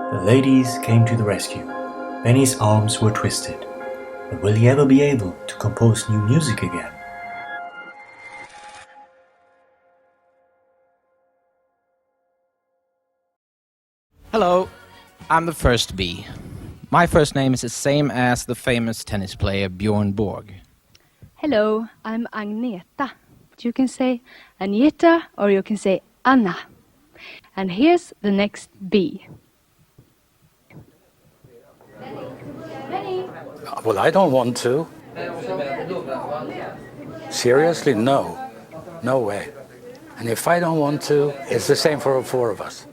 Speaker 1: The ladies came to the rescue. Benny's arms were twisted. But will he ever be able to compose new music again?
Speaker 13: Hello, I'm the first B. My first name is the same as the famous tennis player Bjorn Borg.
Speaker 14: Hello, I'm Agneta. You can say Agneta or you can say Anna. And here's the next B.
Speaker 6: Well, I don't want to. Seriously, no. No way. And if I don't want to, it's the same for 4 of us.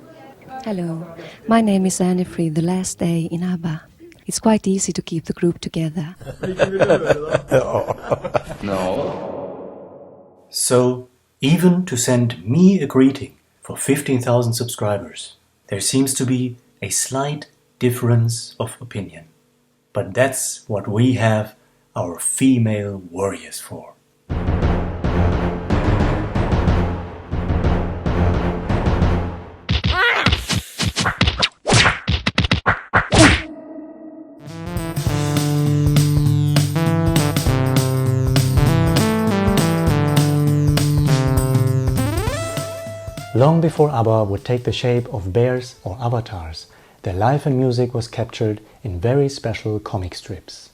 Speaker 15: Hello, my name is Anne-Frid, the last day in ABBA. It's quite easy to keep the group together.
Speaker 1: No. So, even to send me a greeting for 15,000 subscribers, there seems to be a slight difference of opinion. But that's what we have our female warriors for. Long before ABBA would take the shape of bears or avatars, their life and music was captured in very special comic strips.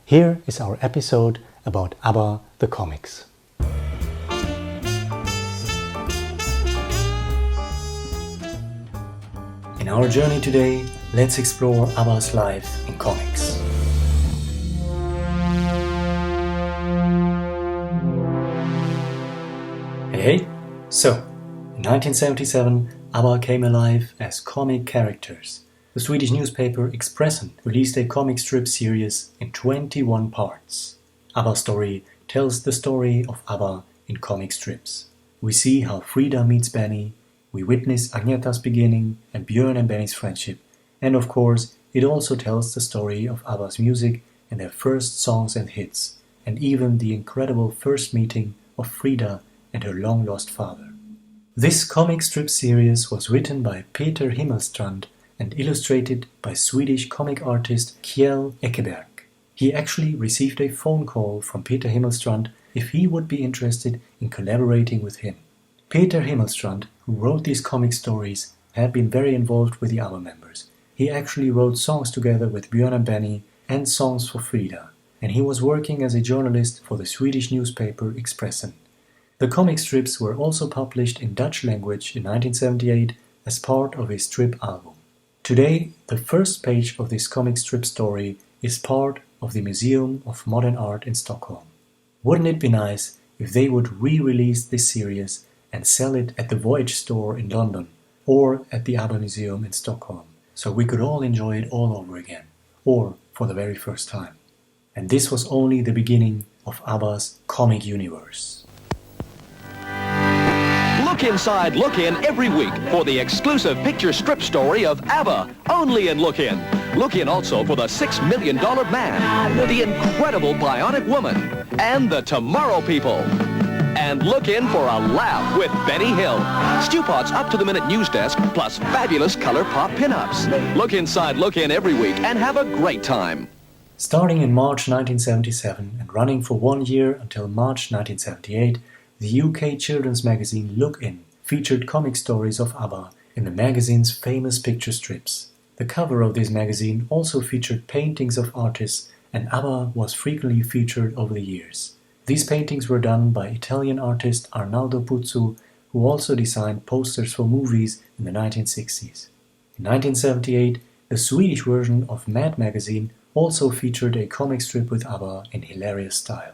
Speaker 1: Here is our episode about ABBA the comics. In our journey today, let's explore ABBA's life in comics. Hey, so in 1977, ABBA came alive as comic characters. The Swedish newspaper Expressen released a comic strip series in 21 parts. ABBA Story tells the story of ABBA in comic strips. We see how Frida meets Benny, we witness Agneta's beginning and Björn and Benny's friendship, and of course it also tells the story of ABBA's music and their first songs and hits, and even the incredible first meeting of Frida and her long-lost father. This comic strip series was written by Peter Himmelstrand and illustrated by Swedish comic artist Kjell Eckerberg. He actually received a phone call from Peter Himmelstrand if he would be interested in collaborating with him. Peter Himmelstrand, who wrote these comic stories, had been very involved with the ABBA members. He actually wrote songs together with Björn and Benny and songs for Frida, and he was working as a journalist for the Swedish newspaper Expressen. The comic strips were also published in Dutch language in 1978 as part of a strip album. Today, the first page of this comic strip story is part of the Museum of Modern Art in Stockholm. Wouldn't it be nice if they would re-release this series and sell it at the Voyage store in London or at the ABBA Museum in Stockholm, so we could all enjoy it all over again, or for the very first time. And this was only the beginning of ABBA's comic universe.
Speaker 16: Look inside Look In every week for the exclusive picture strip story of ABBA, only in Look In. Look in also for the $6 Million Man, the Incredible Bionic Woman, and the Tomorrow People. And look in for a laugh with Benny Hill. Stewpot's up-to-the-minute news desk, plus fabulous color pop pinups. Look inside Look In every week and have a great time.
Speaker 1: Starting in March 1977 and running for 1 year until March 1978, the UK children's magazine Look In featured comic stories of ABBA in the magazine's famous picture strips. The cover of this magazine also featured paintings of artists, and ABBA was frequently featured over the years. These paintings were done by Italian artist Arnaldo Puzzo, who also designed posters for movies in the 1960s. In 1978, the Swedish version of Mad magazine also featured a comic strip with ABBA in hilarious style.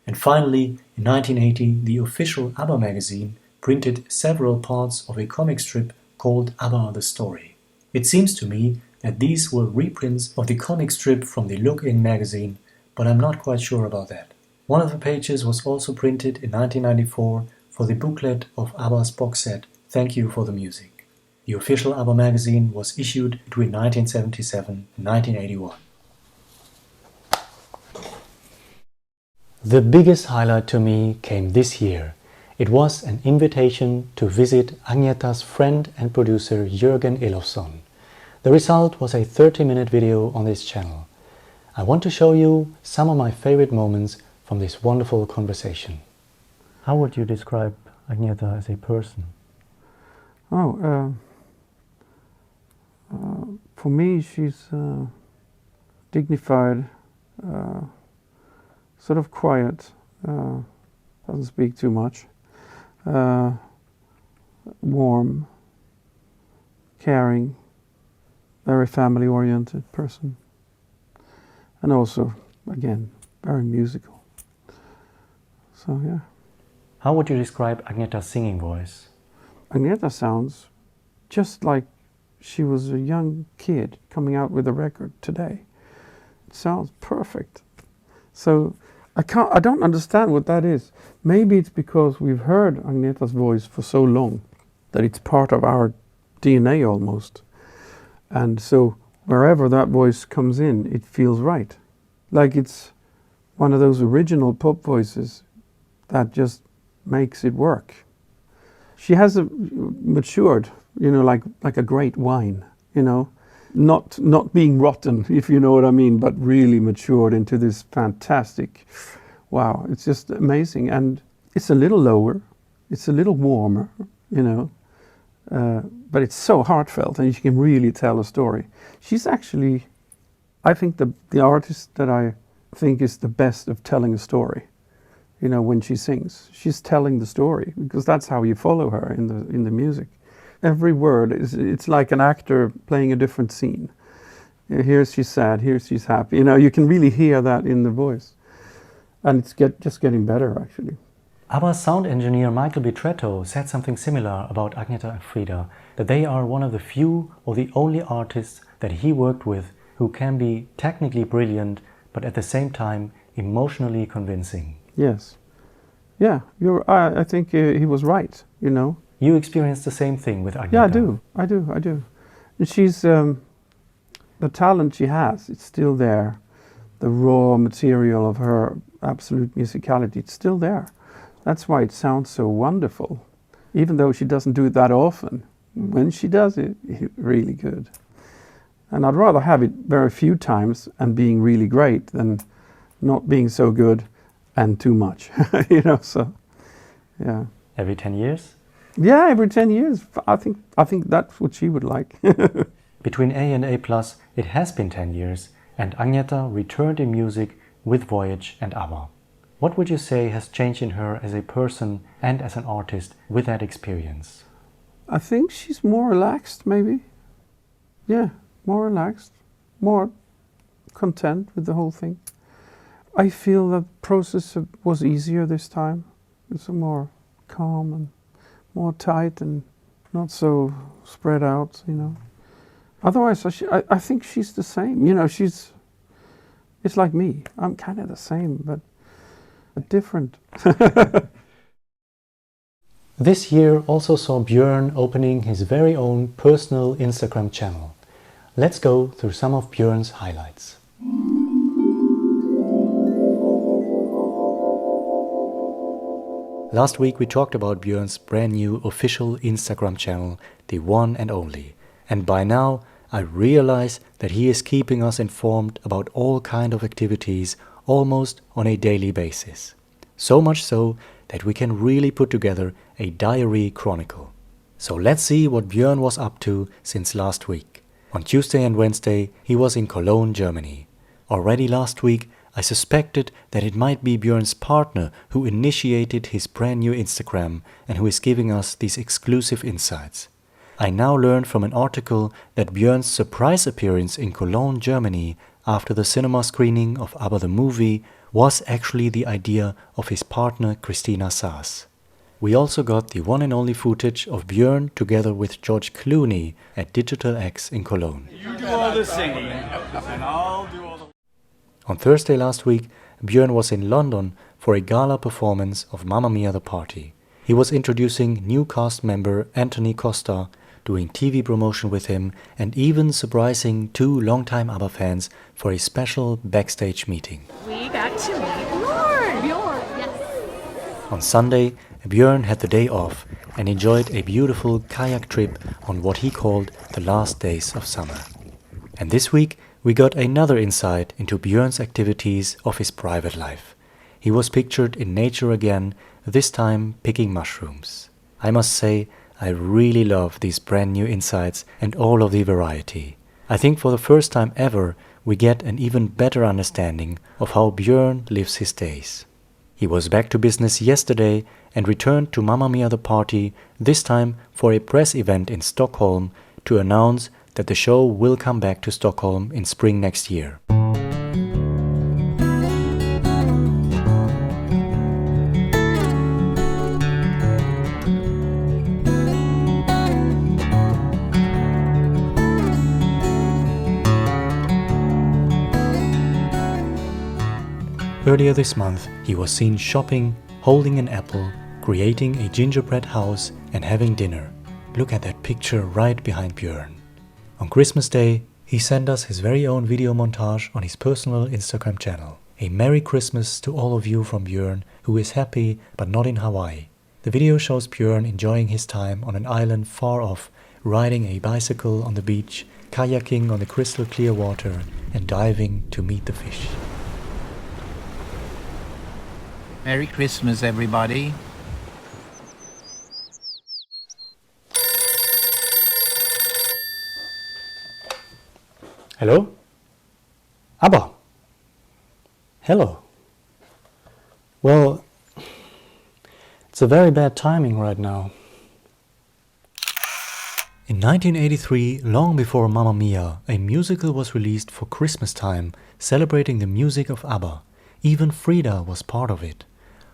Speaker 1: And finally, in 1980, the official ABBA magazine printed several parts of a comic strip called ABBA the Story. It seems to me that these were reprints of the comic strip from the Look In magazine, but I'm not quite sure about that. One of the pages was also printed in 1994 for the booklet of ABBA's box set, Thank You for the Music. The official ABBA magazine was issued between 1977 and 1981. The biggest highlight to me came this year. It was an invitation to visit Agneta's friend and producer Jörgen Elofsson. The result was a 30-minute video on this channel. I want to show you some of my favorite moments from this wonderful conversation. How would you describe Agneta as a person?
Speaker 17: For me, she's dignified, sort of quiet, doesn't speak too much, warm, caring, very family-oriented person, and also, again, very musical. So, yeah.
Speaker 1: How would you describe Agneta's singing voice?
Speaker 17: Agneta sounds just like she was a young kid coming out with a record today. It sounds perfect. So I don't understand what that is. Maybe it's because we've heard Agneta's voice for so long that it's part of our DNA almost. And so wherever that voice comes in, it feels right. Like it's one of those original pop voices that just makes it work. She has matured, you know, like a great wine, you know, not being rotten, if you know what I mean, but really matured into this fantastic, wow, it's just amazing. And it's a little lower, it's a little warmer, you know, but it's so heartfelt and you can really tell a story. She's actually, I think, the artist that I think is the best of telling a story. You know, when she sings, she's telling the story, because that's how you follow her in the music. Every word it's like an actor playing a different scene. Here she's sad, here she's happy. You know, you can really hear that in the voice, and it's just getting better actually.
Speaker 1: ABBA's sound engineer Michael Bitretto said something similar about Agneta and Frida, that they are one of the few or the only artists that he worked with who can be technically brilliant, but at the same time emotionally convincing.
Speaker 17: Yes. Yeah, I think he was right, you know.
Speaker 1: You experienced the same thing with Agneta.
Speaker 17: Yeah, I do. And she's, the talent she has, it's still there. The raw material of her absolute musicality, it's still there. That's why it sounds so wonderful. Even though she doesn't do it that often, when she does it, it's really good. And I'd rather have it very few times and being really great than not being so good and too much, you know, so, yeah.
Speaker 1: Every 10 years?
Speaker 17: Yeah, every 10 years. I think that's what she would like.
Speaker 1: Between A and A+, it has been 10 years, and Agneta returned in music with Voyage and ABBA. What would you say has changed in her as a person and as an artist with that experience?
Speaker 17: I think she's more relaxed, maybe. Yeah, more relaxed, more content with the whole thing. I feel the process was easier this time. It's more calm and more tight and not so spread out, you know. Otherwise, I think she's the same. You know, it's like me. I'm kind of the same, but different.
Speaker 1: This year also saw Björn opening his very own personal Instagram channel. Let's go through some of Björn's highlights. Last week we talked about Björn's brand new official Instagram channel, the one and only. And by now I realize that he is keeping us informed about all kind of activities almost on a daily basis. So much so that we can really put together a diary chronicle. So let's see what Björn was up to since last week. On Tuesday and Wednesday he was in Cologne, Germany. Already last week I suspected that it might be Björn's partner who initiated his brand new Instagram and who is giving us these exclusive insights. I now learned from an article that Björn's surprise appearance in Cologne, Germany after the cinema screening of ABBA the movie was actually the idea of his partner Christina Saas. We also got the one and only footage of Björn together with George Clooney at Digital X in Cologne.
Speaker 18: You do all the singing and I'll do all the...
Speaker 1: On Thursday last week, Björn was in London for a gala performance of Mamma Mia the Party. He was introducing new cast member Anthony Costa, doing TV promotion with him, and even surprising 2 longtime ABBA fans for a special backstage meeting.
Speaker 12: We got to meet Bjorn. Bjorn, yes.
Speaker 1: On Sunday, Björn had the day off and enjoyed a beautiful kayak trip on what he called the last days of summer. And this week, we got another insight into Björn's activities of his private life. He was pictured in nature again, this time picking mushrooms. I must say, I really love these brand new insights and all of the variety. I think for the first time ever, we get an even better understanding of how Björn lives his days. He was back to business yesterday and returned to Mamma Mia the Party, this time for a press event in Stockholm to announce that the show will come back to Stockholm in spring next year. Earlier this month, he was seen shopping, holding an apple, creating a gingerbread house and having dinner. Look at that picture right behind Björn. On Christmas Day, he sent us his very own video montage on his personal Instagram channel. A Merry Christmas to all of you from Björn, who is happy but not in Hawaii. The video shows Björn enjoying his time on an island far off, riding a bicycle on the beach, kayaking on the crystal clear water and diving to meet the fish.
Speaker 19: Merry Christmas, everybody.
Speaker 1: Hello? ABBA. Hello. Well, it's a very bad timing right now. In 1983, long before Mamma Mia, a musical was released for Christmas time, celebrating the music of ABBA. Even Frida was part of it.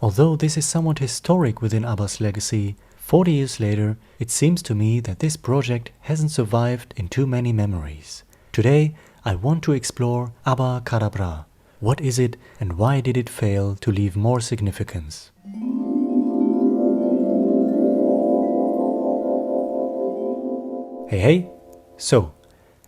Speaker 1: Although this is somewhat historic within ABBA's legacy, 40 years later, it seems to me that this project hasn't survived in too many memories. Today, I want to explore ABBA Cadabra. What is it and why did it fail to leave more significance? Hey! So,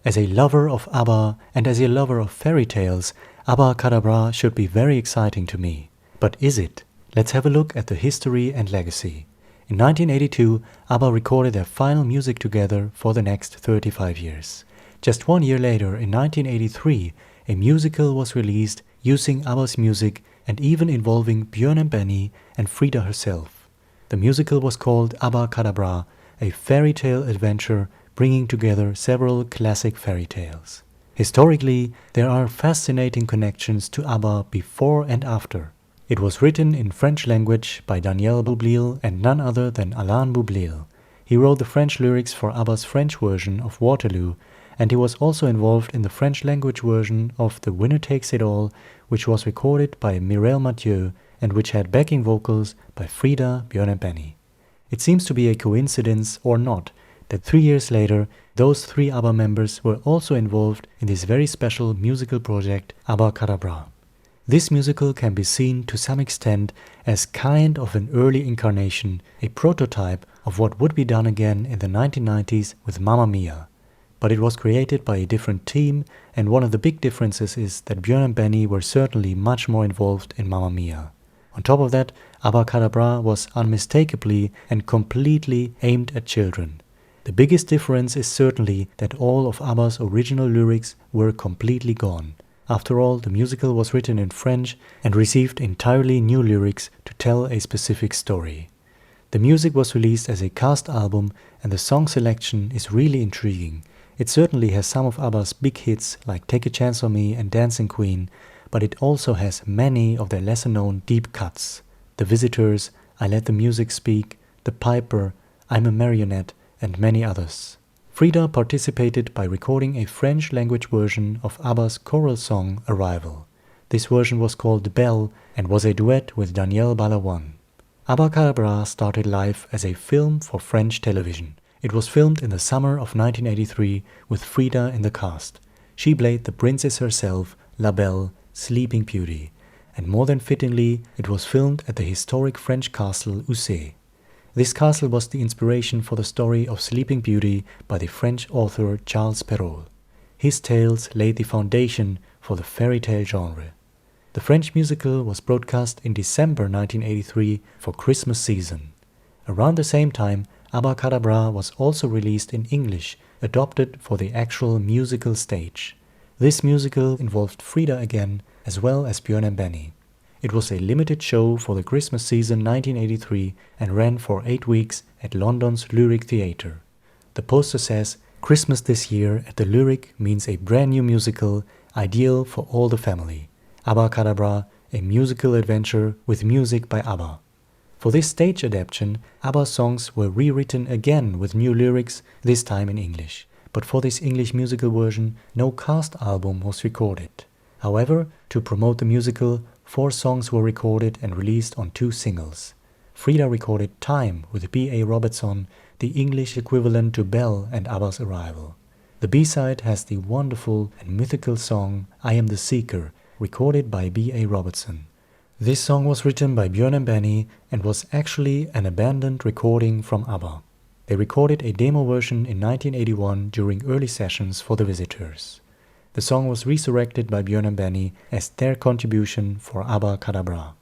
Speaker 1: as a lover of ABBA and as a lover of fairy tales, ABBA Cadabra should be very exciting to me. But is it? Let's have a look at the history and legacy. In 1982, ABBA recorded their final music together for the next 35 years. Just 1 year later, in 1983, a musical was released using ABBA's music and even involving Björn and Benny and Frida herself. The musical was called ABBA Cadabra, a fairy tale adventure bringing together several classic fairy tales. Historically, there are fascinating connections to ABBA before and after. It was written in French language by Daniel Boublil and none other than Alain Boublil. He wrote the French lyrics for ABBA's French version of Waterloo, and he was also involved in the French language version of The Winner Takes It All, which was recorded by Mireille Mathieu and which had backing vocals by Frida, Björn and Benny. It seems to be a coincidence or not that 3 years later, those 3 ABBA members were also involved in this very special musical project ABBA Cadabra. This musical can be seen to some extent as kind of an early incarnation, a prototype of what would be done again in the 1990s with Mamma Mia. But it was created by a different team, and one of the big differences is that Björn and Benny were certainly much more involved in Mamma Mia. On top of that, ABBA Cadabra was unmistakably and completely aimed at children. The biggest difference is certainly that all of ABBA's original lyrics were completely gone. After all, the musical was written in French and received entirely new lyrics to tell a specific story. The music was released as a cast album and the song selection is really intriguing. It certainly has some of ABBA's big hits like Take a Chance on Me and Dancing Queen, but it also has many of their lesser-known deep cuts. The Visitors, I Let the Music Speak, The Piper, I'm a Marionette, and many others. Frida participated by recording a French language version of ABBA's choral song Arrival. This version was called Belle and was a duet with Danielle Balavoine. ABBA Cadabra started life as a film for French television. It was filmed in the summer of 1983 with Frida in the cast. She played the princess herself, La Belle, Sleeping Beauty, and more than fittingly, it was filmed at the historic French castle Ussé. This castle was the inspiration for the story of Sleeping Beauty by the French author Charles Perrault. His tales laid the foundation for the fairy tale genre. The French musical was broadcast in December 1983 for Christmas season. Around the same time, Abacadabra was also released in English, adopted for the actual musical stage. This musical involved Frida again, as well as Björn and Benny. It was a limited show for the Christmas season 1983 and ran for 8 weeks at London's Lyric Theatre. The poster says, "Christmas this year at the Lyric means a brand new musical, ideal for all the family. Abacadabra, a musical adventure with music by ABBA." For this stage adaptation, ABBA songs were rewritten again with new lyrics, this time in English. But for this English musical version, no cast album was recorded. However, to promote the musical, 4 songs were recorded and released on 2 singles. Frida recorded Time with B.A. Robertson, the English equivalent to Belle and ABBA's Arrival. The B-side has the wonderful and mythical song I Am the Seeker, recorded by B.A. Robertson. This song was written by Björn and Benny and was actually an abandoned recording from ABBA. They recorded a demo version in 1981 during early sessions for the Visitors. The song was resurrected by Björn and Benny as their contribution for Abacadabra.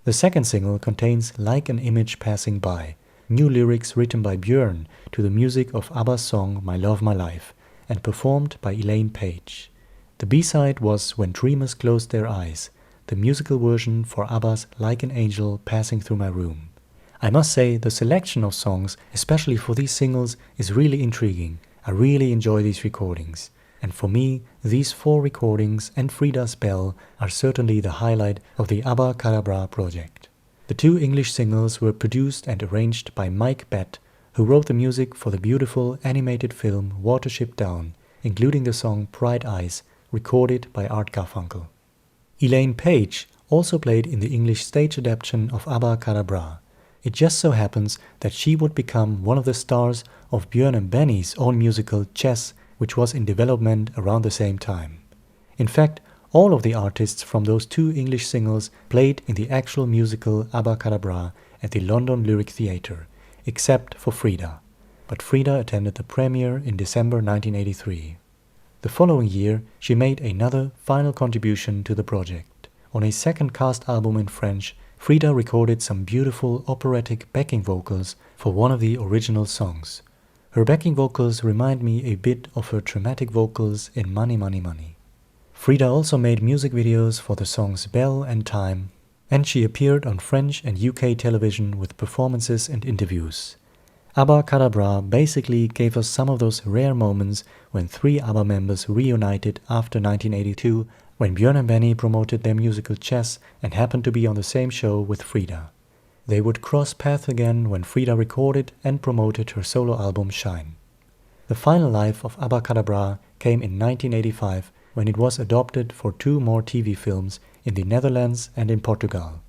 Speaker 1: The second single contains Like an Image Passing By, new lyrics written by Björn to the music of ABBA's song My Love My Life and performed by Elaine Paige. The B-side was When Dreamers Closed Their Eyes, the musical version for ABBA's Like an Angel Passing Through My Room. I must say the selection of songs, especially for these singles, is really intriguing. I really enjoy these recordings. And for me, these 4 recordings and Frida's Bell are certainly the highlight of the Abacadabra project. The 2 English singles were produced and arranged by Mike Batt, who wrote the music for the beautiful animated film Watership Down, including the song Bright Eyes, recorded by Art Garfunkel. Elaine Paige also played in the English stage adaptation of Abacadabra. It just so happens that she would become one of the stars of Björn and Benny's own musical Chess, which was in development around the same time. In fact, all of the artists from those 2 English singles played in the actual musical Abacadabra at the London Lyric Theatre, except for Frida. But Frida attended the premiere in December 1983. The following year, she made another final contribution to the project. On a second cast album in French, Frida recorded some beautiful operatic backing vocals for one of the original songs. Her backing vocals remind me a bit of her dramatic vocals in Money Money Money. Frida also made music videos for the songs Belle and Time, and she appeared on French and UK television with performances and interviews. Abacadabra basically gave us some of those rare moments when 3 ABBA members reunited after 1982, when Björn and Benny promoted their musical Chess and happened to be on the same show with Frida. They would cross paths again when Frida recorded and promoted her solo album Shine. The final life of Abacadabra came in 1985 when it was adopted for 2 more TV films in the Netherlands and in Portugal.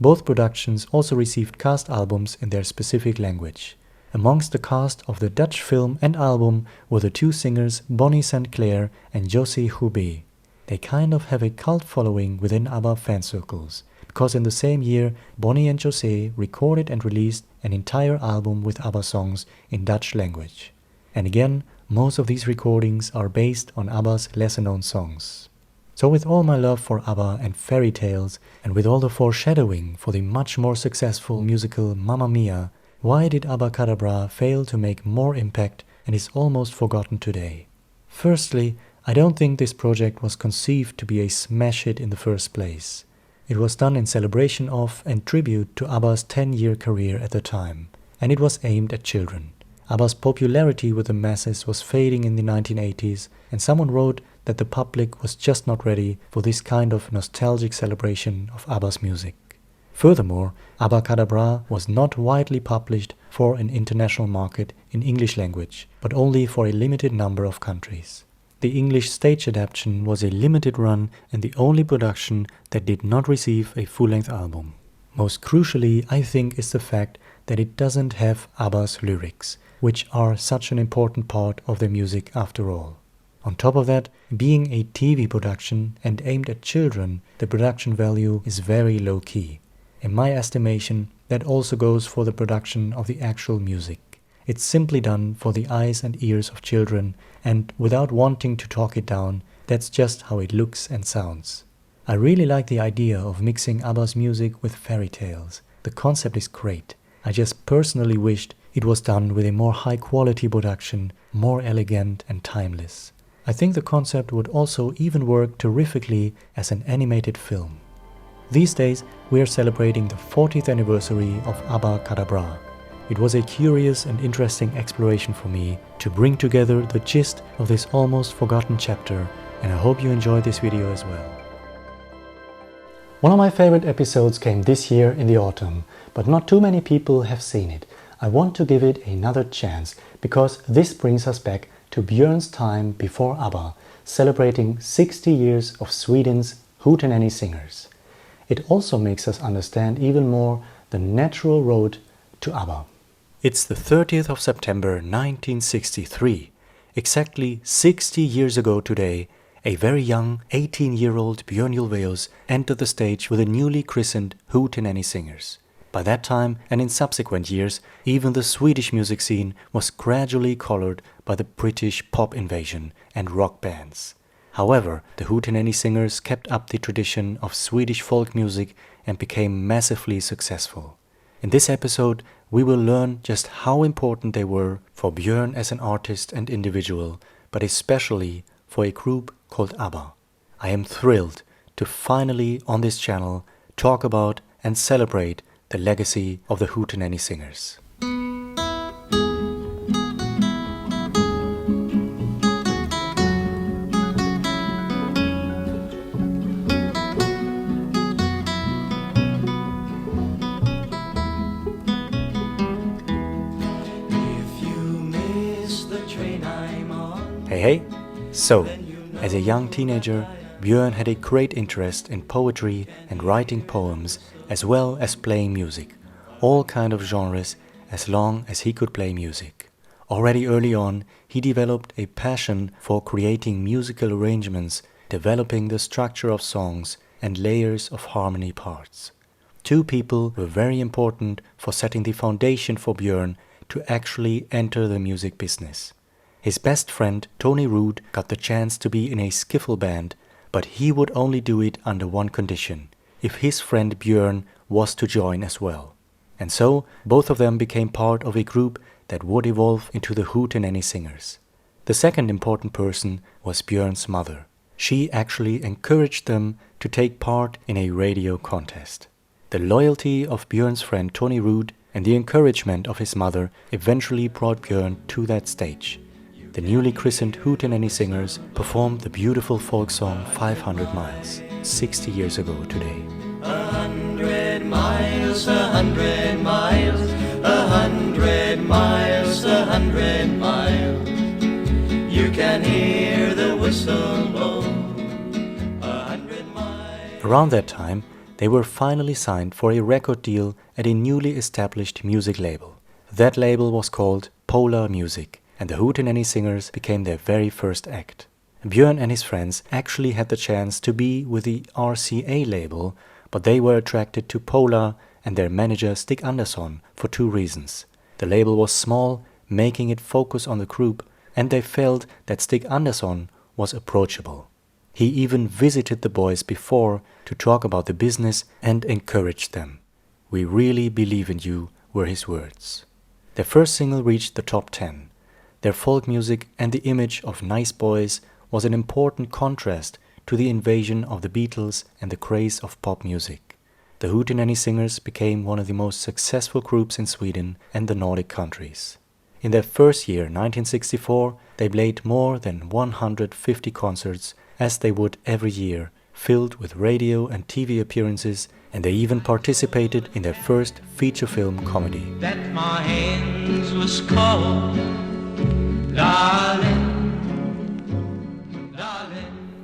Speaker 1: Both productions also received cast albums in their specific language. Amongst the cast of the Dutch film and album were the 2 singers Bonnie St. Clair and Josie Houbé. They kind of have a cult following within ABBA fan circles, because in the same year Bonnie and José recorded and released an entire album with ABBA songs in Dutch language. And again, most of these recordings are based on ABBA's lesser-known songs. So with all my love for ABBA and fairy tales, and with all the foreshadowing for the much more successful musical Mamma Mia, why did Abacadabra fail to make more impact and is almost forgotten today? Firstly, I don't think this project was conceived to be a smash hit in the first place. It was done in celebration of and tribute to ABBA's 10-year career at the time, and it was aimed at children. ABBA's popularity with the masses was fading in the 1980s, and someone wrote that the public was just not ready for this kind of nostalgic celebration of ABBA's music. Furthermore, Abacadabra was not widely published for an international market in English language, but only for a limited number of countries. The English stage adaptation was a limited run and the only production that did not receive a full-length album. Most crucially, I think, is the fact that it doesn't have ABBA's lyrics, which are such an important part of their music after all. On top of that, being a TV production and aimed at children, the production value is very low-key. In my estimation, that also goes for the production of the actual music. It's simply done for the eyes and ears of children, and without wanting to talk it down, that's just how it looks and sounds. I really like the idea of mixing ABBA's music with fairy tales. The concept is great. I just personally wished it was done with a more high-quality production, more elegant and timeless. I think the concept would also even work terrifically as an animated film. These days we are celebrating the 40th anniversary of ABBA Cadabra. It was a curious and interesting exploration for me to bring together the gist of this almost forgotten chapter, and I hope you enjoyed this video as well. One of my favorite episodes came this year in the autumn, but not too many people have seen it. I want to give it another chance, because this brings us back to Björn's time before ABBA, celebrating 60 years of Sweden's hootenanny singers. It also makes us understand even more the natural road to ABBA. It's the 30th of September 1963. Exactly 60 years ago today, a very young 18-year-old Björn Ulvaeus entered the stage with the newly christened hootenanny singers. By that time, and in subsequent years, even the Swedish music scene was gradually colored by the British pop invasion and rock bands. However, the hootenanny singers kept up the tradition of Swedish folk music and became massively successful. In this episode, we will learn just how important they were for Björn as an artist and individual, but especially for a group called ABBA. I am thrilled to finally, on this channel, talk about and celebrate the legacy of the hootenanny singers. Hey, so, as a young teenager, Björn had a great interest in poetry and writing poems, as well as playing music, all kind of genres, as long as he could play music. Already early on, he developed a passion for creating musical arrangements, developing the structure of songs and layers of harmony parts. Two people were very important for setting the foundation for Björn to actually enter the music business. His best friend, Tony Root, got the chance to be in a skiffle band, but he would only do it under one condition: if his friend Björn was to join as well. And so, both of them became part of a group that would evolve into the hootenanny singers. The second important person was Björn's mother. She actually encouraged them to take part in a radio contest. The loyalty of Björn's friend Tony Root and the encouragement of his mother eventually brought Björn to that stage. The newly christened hootenanny singers performed the beautiful folk song 500 Miles, 60 years ago today.
Speaker 20: 100 miles, 100 miles, 100 miles, 100 miles. You can hear the whistle blow. 100 miles.
Speaker 1: Around that time, they were finally signed for a record deal at a newly established music label. That label was called Polar Music, and the hootenanny singers became their very first act. Björn and his friends actually had the chance to be with the RCA label, but they were attracted to Polar and their manager Stig Andersson for two reasons. The label was small, making it focus on the group, and they felt that Stig Andersson was approachable. He even visited the boys before to talk about the business and encouraged them. "We really believe in you," were his words. Their first single reached the top 10. Their folk music and the image of nice boys was an important contrast to the invasion of the Beatles and the craze of pop music. The hootenanny singers became one of the most successful groups in Sweden and the Nordic countries. In their first year, 1964, they played more than 150 concerts, as they would every year, filled with radio and TV appearances, and they even participated in their first feature film comedy.
Speaker 20: That my hands was cold.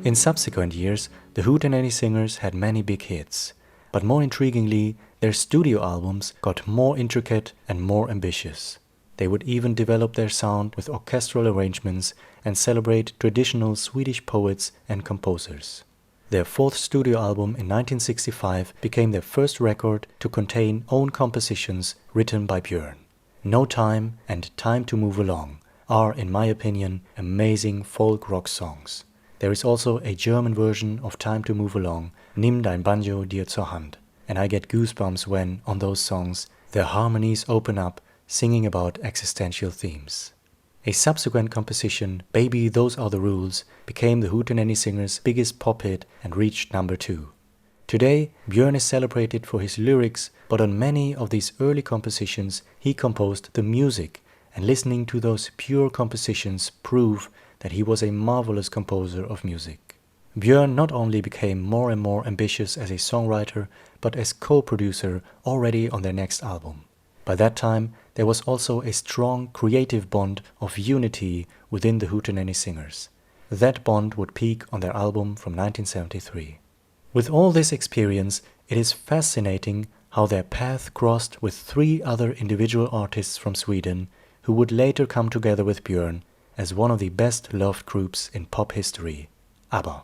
Speaker 1: In subsequent years, the hootenanny singers had many big hits, but more intriguingly, their studio albums got more intricate and more ambitious. They would even develop their sound with orchestral arrangements and celebrate traditional Swedish poets and composers. Their fourth studio album in 1965 became their first record to contain own compositions written by Björn. No Time and Time to Move Along are, in my opinion, amazing folk rock songs. There is also a German version of Time to Move Along, Nimm dein Banjo dir zur Hand, and I get goosebumps when, on those songs, their harmonies open up, singing about existential themes. A subsequent composition, Baby Those Are the Rules, became the Hootenanny Singers' biggest pop hit and reached number 2. Today, Björn is celebrated for his lyrics, but on many of these early compositions he composed the music, and listening to those pure compositions prove that he was a marvelous composer of music. Björn not only became more and more ambitious as a songwriter, but as co-producer already on their next album. By that time, there was also a strong creative bond of unity within the Hootenanny Singers. That bond would peak on their album from 1973. With all this experience, it is fascinating how their path crossed with 3 other individual artists from Sweden who would later come together with Björn as one of the best loved groups in pop history, ABBA.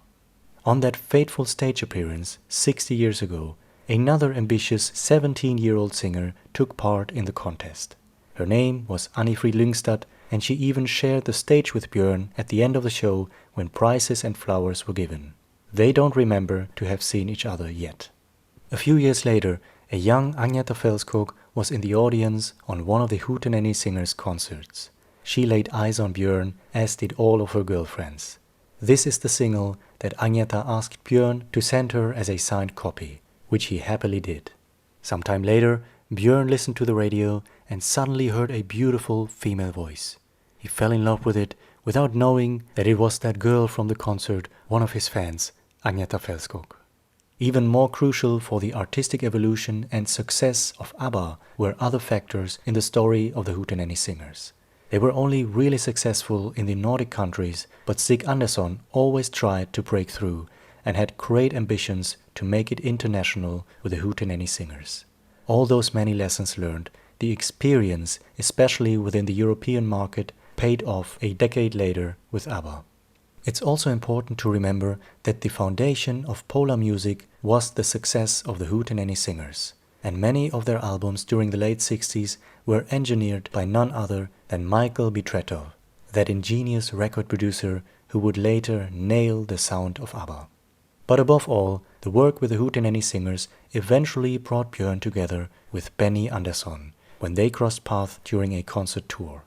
Speaker 1: On that fateful stage appearance 60 years ago, another ambitious 17-year-old singer took part in the contest. Her name was Anni-Frid Lyngstad, and she even shared the stage with Björn at the end of the show when prizes and flowers were given. They don't remember to have seen each other yet. A few years later, a young Agneta Fältskog was in the audience on one of the Hootenanny Singers' concerts. She laid eyes on Björn, as did all of her girlfriends. This is the single that Agneta asked Björn to send her as a signed copy, which he happily did. Sometime later, Björn listened to the radio and suddenly heard a beautiful female voice. He fell in love with it without knowing that it was that girl from the concert, one of his fans, Agneta Fältskog. Even more crucial for the artistic evolution and success of ABBA were other factors in the story of the Hootenanny Singers. They were only really successful in the Nordic countries, but Stig Andersson always tried to break through and had great ambitions to make it international with the Hootenanny Singers. All those many lessons learned, the experience, especially within the European market, paid off a decade later with ABBA. It's also important to remember that the foundation of Polar music was the success of the Hootenanny Singers, and many of their albums during the late 60s were engineered by none other than Michael Bitretov, that ingenious record producer who would later nail the sound of ABBA. But above all, the work with the Hootenanny Singers eventually brought Björn together with Benny Andersson when they crossed paths during a concert tour.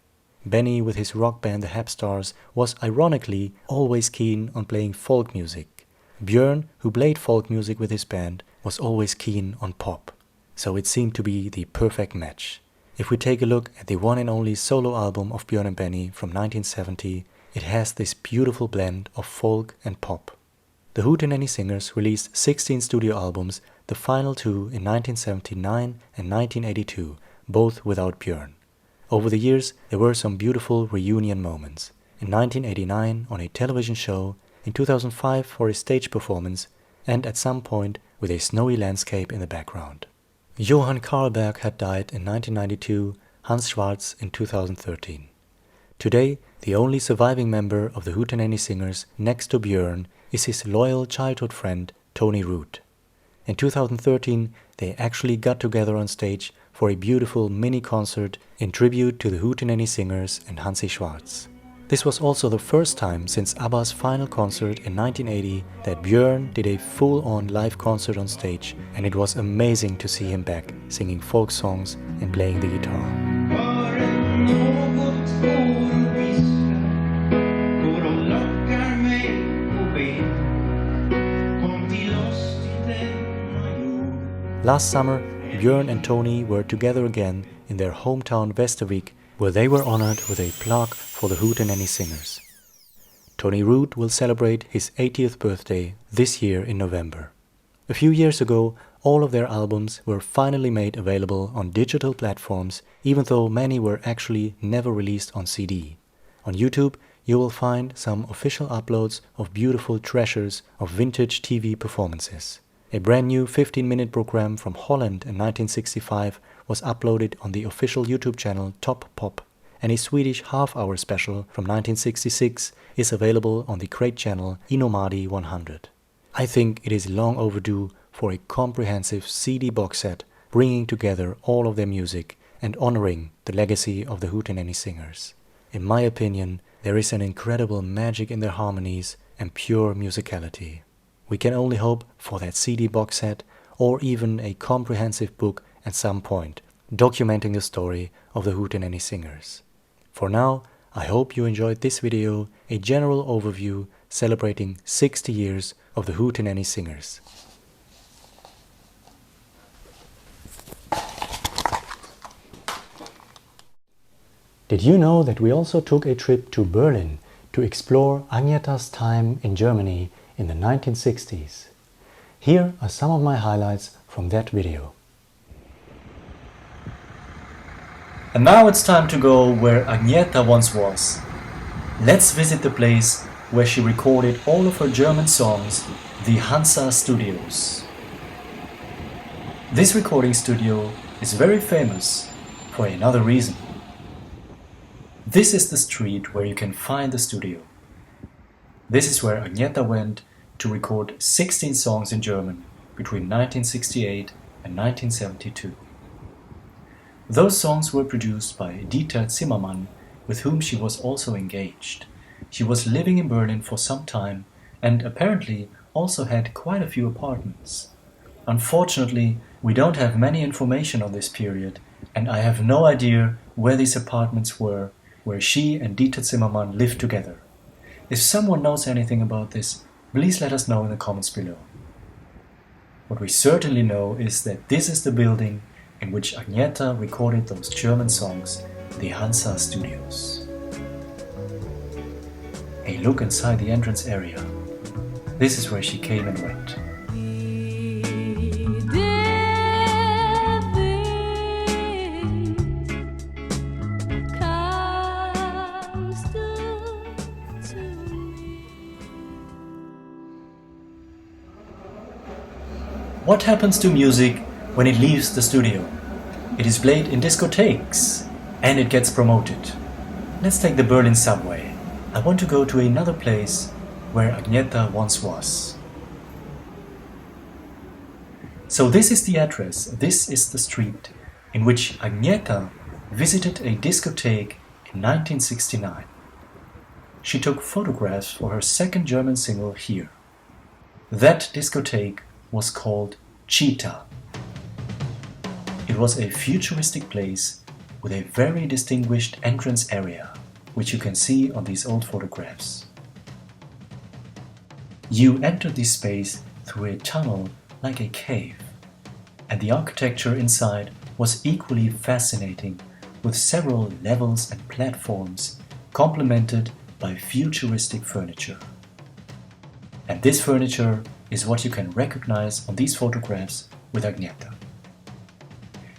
Speaker 1: Benny, with his rock band the Hapstars, was ironically always keen on playing folk music. Björn, who played folk music with his band, was always keen on pop. So it seemed to be the perfect match. If we take a look at the one and only solo album of Björn and Benny from 1970, it has this beautiful blend of folk and pop. The Hootenanny Singers released 16 studio albums, the final 2 in 1979 and 1982, both without Björn. Over the years, there were some beautiful reunion moments. In 1989 on a television show, in 2005 for a stage performance, and at some point with a snowy landscape in the background. Johan Karlberg had died in 1992, Hans Schwarz in 2013. Today, the only surviving member of the Hootenanny Singers next to Björn is his loyal childhood friend Tony Root. In 2013, they actually got together on stage for a beautiful mini-concert in tribute to the Hootenanny Singers and Hansi Schwarz. This was also the first time since ABBA's final concert in 1980 that Björn did a full-on live concert on stage, and it was amazing to see him back, singing folk songs and playing the guitar. Last summer, Björn and Tony were together again in their hometown Västervik, where they were honored with a plaque for the Hootenanny Singers. Tony Root will celebrate his 80th birthday this year in November. A few years ago, all of their albums were finally made available on digital platforms, even though many were actually never released on CD. On YouTube, you will find some official uploads of beautiful treasures of vintage TV performances. A brand new 15-minute program from Holland in 1965 was uploaded on the official YouTube channel Top Pop, and a Swedish half-hour special from 1966 is available on the great channel Inomadi 100. I think it is long overdue for a comprehensive CD box set bringing together all of their music and honoring the legacy of the Hootenanny Singers. In my opinion, there is an incredible magic in their harmonies and pure musicality. We can only hope for that CD box set or even a comprehensive book at some point, documenting the story of the Hootenanny Singers. For now, I hope you enjoyed this video, a general overview celebrating 60 years of the Hootenanny Singers. Did you know that we also took a trip to Berlin to explore Agneta's time in Germany in the 1960s? Here are some of my highlights from that video.
Speaker 2: And now it's time to go where Agneta once was. Let's visit the place where she recorded all of her German songs, the Hansa Studios. This recording studio is very famous for another reason. This is the street where you can find the studio. This is where Agneta went to record 16 songs in German between 1968 and 1972. Those songs were produced by Dieter Zimmermann, with whom she was also engaged. She was living in Berlin for some time and apparently also had quite a few apartments. Unfortunately, we don't have many information on this period, and I have no idea where these apartments were, where she and Dieter Zimmermann lived together. If someone knows anything about this, please let us know in the comments below. What we certainly know is that this is the building in which Agneta recorded those German songs, the Hansa Studios. A look inside the entrance area. This is where she came and went. What happens to music when it leaves the studio? It is played in discotheques and it gets promoted. Let's take the Berlin subway. I want to go to another place where Agneta once was. So this is the address, this is the street in which Agneta visited a discotheque in 1969. She took photographs for her second German single here. That discotheque was called Cheetah. It was a futuristic place with a very distinguished entrance area, which you can see on these old photographs. You entered this space through a tunnel like a cave, and the architecture inside was equally fascinating, with several levels and platforms complemented by futuristic furniture. And this furniture is what you can recognize on these photographs with Agneta.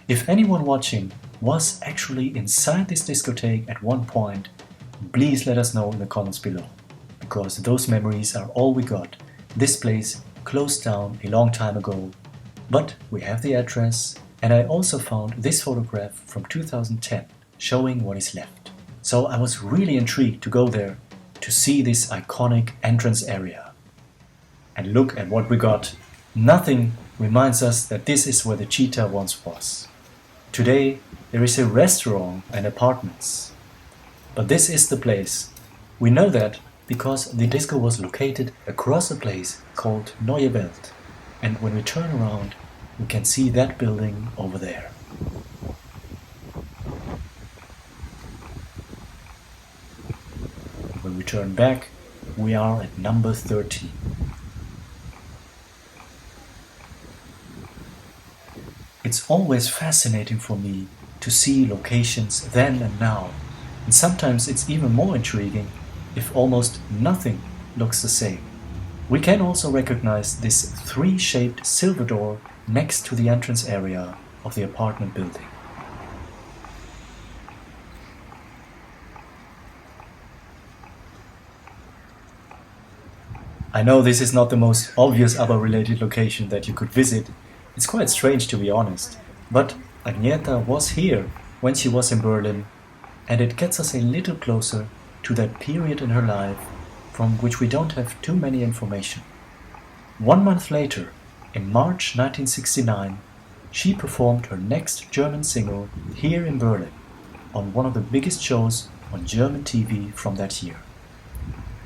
Speaker 2: If anyone watching was actually inside this discotheque at one point, please let us know in the comments below, because those memories are all we got. This place closed down a long time ago, but we have the address, and I also found this photograph from 2010 showing what is left. So I was really intrigued to go there to see this iconic entrance area. And look at what we got. Nothing reminds us that this is where the Cheetah once was. Today there is a restaurant and apartments. But this is the place. We know that because the disco was located across a place called Neue Welt. And when we turn around, we can see that building over there. When we turn back, we are at number 13. It's always fascinating for me to see locations then and now, and sometimes it's even more intriguing if almost nothing looks the same. We can also recognize this three-shaped silver door next to the entrance area of the apartment building. I know this is not the most obvious ABBA-related location that you could visit. It's quite strange, to be honest, but Agneta was here when she was in Berlin, and it gets us a little closer to that period in her life from which we don't have too many information. 1 month later, in March 1969, she performed her next German single here in Berlin, on one of the biggest shows on German TV from that year.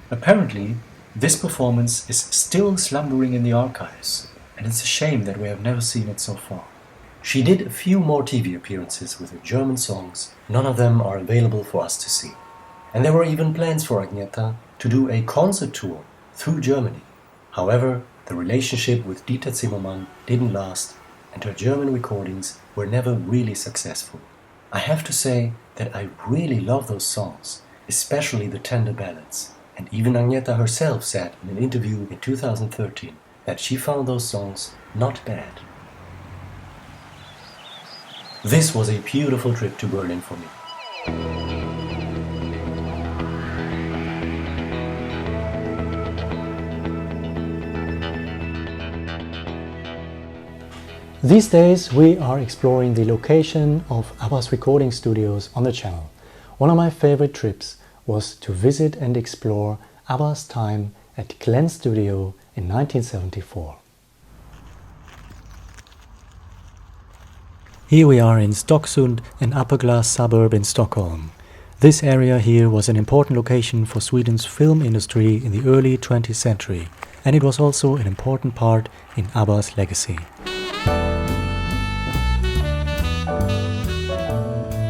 Speaker 2: Apparently, this performance is still slumbering in the archives, and it's a shame that we have never seen it so far. She did a few more TV appearances with her German songs. None of them are available for us to see. And there were even plans for Agneta to do a concert tour through Germany. However, the relationship with Dieter Zimmermann didn't last, and her German recordings were never really successful. I have to say that I really love those songs, especially the tender ballads. And even Agneta herself said in an interview in 2013 that she found those songs not bad. This was a beautiful trip to Berlin for me.
Speaker 1: These days we are exploring the location of ABBA's recording studios on the channel. One of my favorite trips was to visit and explore ABBA's time at Glen Studio in 1974. Here we are in Stocksund, an upper-class suburb in Stockholm. This area here was an important location for Sweden's film industry in the early 20th century, and it was also an important part in ABBA's legacy.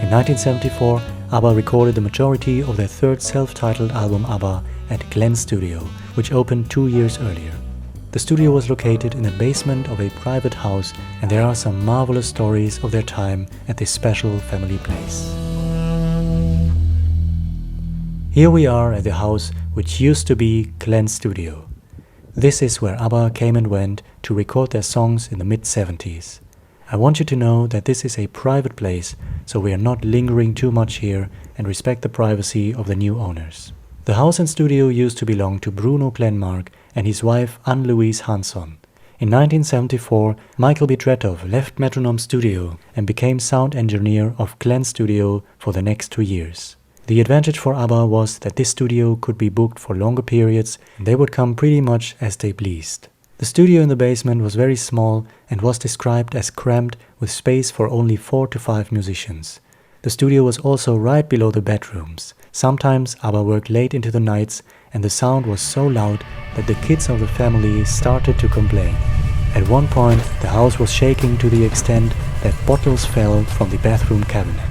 Speaker 1: In 1974, ABBA recorded the majority of their third self-titled album ABBA at Glen Studio, which opened 2 years earlier. The studio was located in the basement of a private house, and there are some marvelous stories of their time at this special family place. Here we are at the house which used to be Glen Studio. This is where ABBA came and went to record their songs in the mid-70s. I want you to know that this is a private place, so we are not lingering too much here and respect the privacy of the new owners. The house and studio used to belong to Bruno Glenmark and his wife Ann-Louise Hansson. In 1974, Michael Bitretov left Metronome Studio and became sound engineer of Glen Studio for the next 2 years. The advantage for ABBA was that this studio could be booked for longer periods, and they would come pretty much as they pleased. The studio in the basement was very small and was described as cramped with space for only 4 to 5 musicians. The studio was also right below the bedrooms. Sometimes ABBA worked late into the nights and the sound was so loud that the kids of the family started to complain. At one point, the house was shaking to the extent that bottles fell from the bathroom cabinet.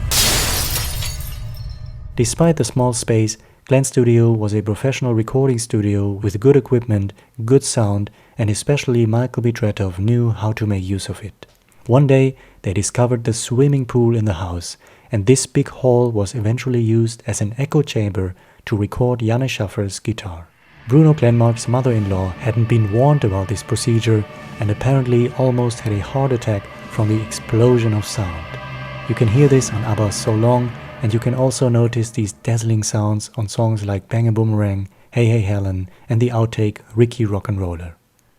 Speaker 1: Despite the small space, Glen Studio was a professional recording studio with good equipment, good sound, and especially Michael Bitretov knew how to make use of it. One day, they discovered the swimming pool in the house, and this big hall was eventually used as an echo chamber to record Janne Schaffer's guitar. Bruno Glenmark's mother-in-law hadn't been warned about this procedure and apparently almost had a heart attack from the explosion of sound. You can hear this on ABBA's So Long, and you can also notice these dazzling sounds on songs like Bang a Boomerang, Hey Hey Helen, and the outtake Ricky Rock'n'Roller.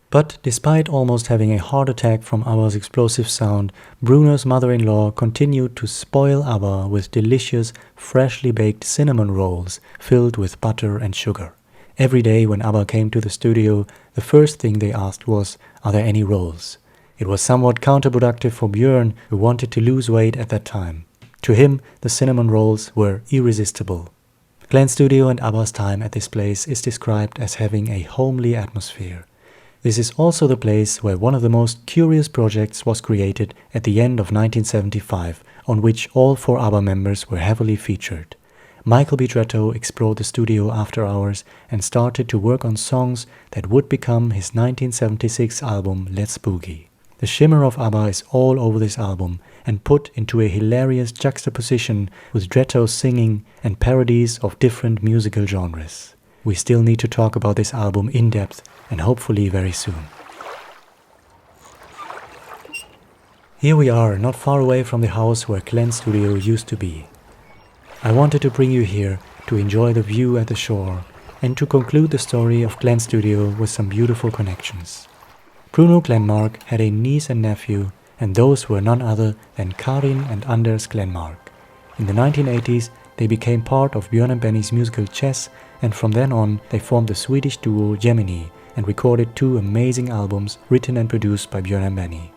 Speaker 1: But despite almost having a heart attack from ABBA's explosive sound, Bruno's mother-in-law continued to spoil ABBA with delicious, freshly baked cinnamon rolls filled with butter and sugar. Every day when ABBA came to the studio, the first thing they asked was, "Are there any rolls?" It was somewhat counterproductive for Björn, who wanted to lose weight at that time. To him, the cinnamon rolls were irresistible. Glen Studio and ABBA's time at this place is described as having a homely atmosphere. This is also the place where one of the most curious projects was created at the end of 1975, on which all 4 ABBA members were heavily featured. Michael Bitretto explored the studio after hours and started to work on songs that would become his 1976 album Let's Boogie. The shimmer of ABBA is all over this album and put into a hilarious juxtaposition with Dretto's singing and parodies of different musical genres. We still need to talk about this album in depth and hopefully very soon. Here we are, not far away from the house where Glen Studio used to be. I wanted to bring you here to enjoy the view at the shore and to conclude the story of Glen Studio with some beautiful connections. Bruno Glenmark had a niece and nephew, and those were none other than Karin and Anders Glenmark. In the 1980s, they became part of Björn and Benny's musical Chess, and from then on they formed the Swedish duo Gemini and recorded 2 amazing albums written and produced by Björn and Benny.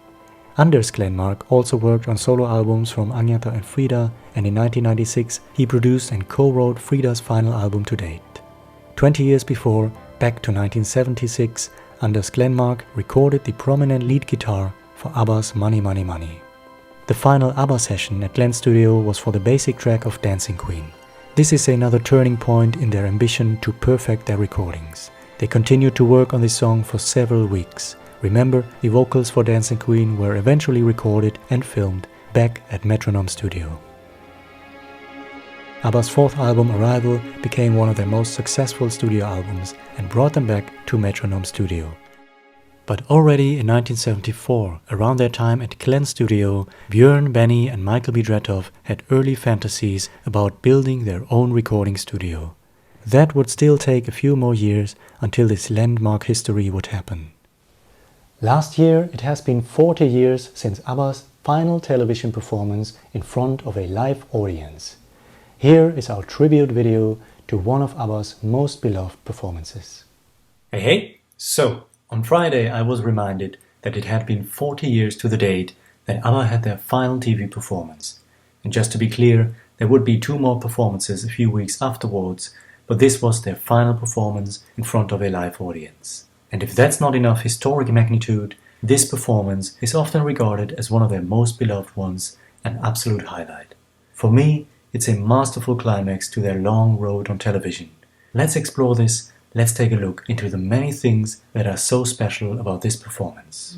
Speaker 1: Anders Glenmark also worked on solo albums from Agneta and Frida, and in 1996 he produced and co-wrote Frida's final album to date. 20 years before, back to 1976, Anders Glenmark recorded the prominent lead guitar for ABBA's Money Money Money. The final ABBA session at Glen's studio was for the basic track of Dancing Queen. This is another turning point in their ambition to perfect their recordings. They continued to work on this song for several weeks. Remember, the vocals for Dancing Queen were eventually recorded and filmed back at Metronome Studio. ABBA's 4th album, Arrival, became one of their most successful studio albums and brought them back to Metronome Studio. But already in 1974, around their time at Glen's studio, Björn, Benny and Michael Bidretov had early fantasies about building their own recording studio. That would still take a few more years until this landmark history would happen. Last year it has been 40 years since ABBA's final television performance in front of a live audience. Here is our tribute video to one of ABBA's most beloved performances.
Speaker 2: Hey! So, on Friday I was reminded that it had been 40 years to the date that ABBA had their final TV performance. And just to be clear, there would be 2 more performances a few weeks afterwards, but this was their final performance in front of a live audience. And if that's not enough historic magnitude, this performance is often regarded as one of their most beloved ones, an absolute highlight. For me, it's a masterful climax to their long road on television. Let's explore this, let's take a look into the many things that are so special about this performance.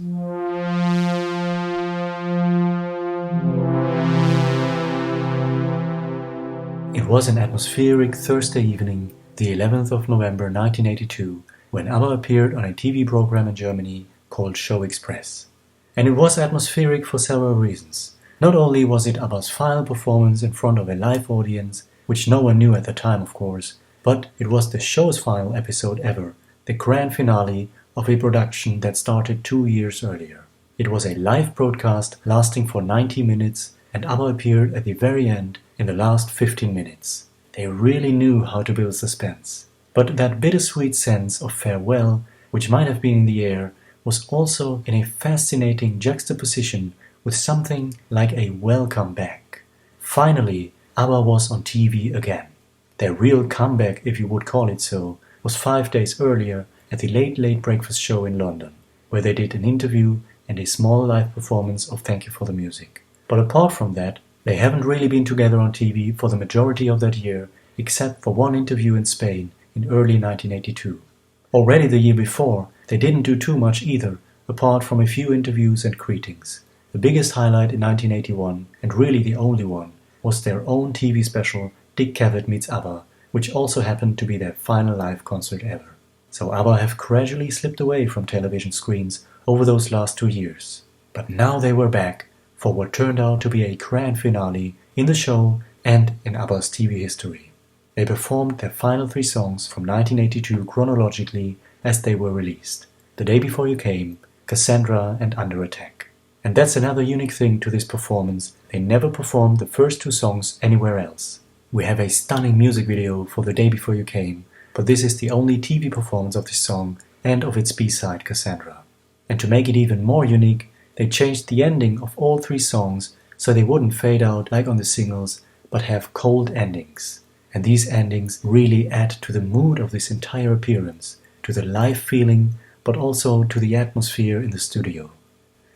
Speaker 2: It was an atmospheric Thursday evening, the 11th of November 1982, when ABBA appeared on a TV program in Germany called Show Express. And it was atmospheric for several reasons. Not only was it ABBA's final performance in front of a live audience, which no one knew at the time of course, but it was the show's final episode ever, the grand finale of a production that started 2 years earlier. It was a live broadcast lasting for 90 minutes, and ABBA appeared at the very end in the last 15 minutes. They really knew how to build suspense. But that bittersweet sense of farewell, which might have been in the air, was also in a fascinating juxtaposition with something like a welcome back. Finally, ABBA was on TV again. Their real comeback, if you would call it so, was 5 days earlier at the Late Late Breakfast Show in London, where they did an interview and a small live performance of Thank You for the Music. But apart from that, they haven't really been together on TV for the majority of that year, except for one interview in Spain in early 1982. Already the year before, they didn't do too much either, apart from a few interviews and greetings. The biggest highlight in 1981, and really the only one, was their own TV special Dick Cavett Meets ABBA, which also happened to be their final live concert ever. So ABBA have gradually slipped away from television screens over those last 2 years. But now they were back for what turned out to be a grand finale in the show and in ABBA's TV history. They performed their final 3 songs from 1982 chronologically as they were released: The Day Before You Came, Cassandra and Under Attack. And that's another unique thing to this performance, they never performed the first 2 songs anywhere else. We have a stunning music video for The Day Before You Came, but this is the only TV performance of this song and of its B-side Cassandra. And to make it even more unique, they changed the ending of all 3 songs so they wouldn't fade out like on the singles, but have cold endings. And these endings really add to the mood of this entire appearance, to the live feeling, but also to the atmosphere in the studio.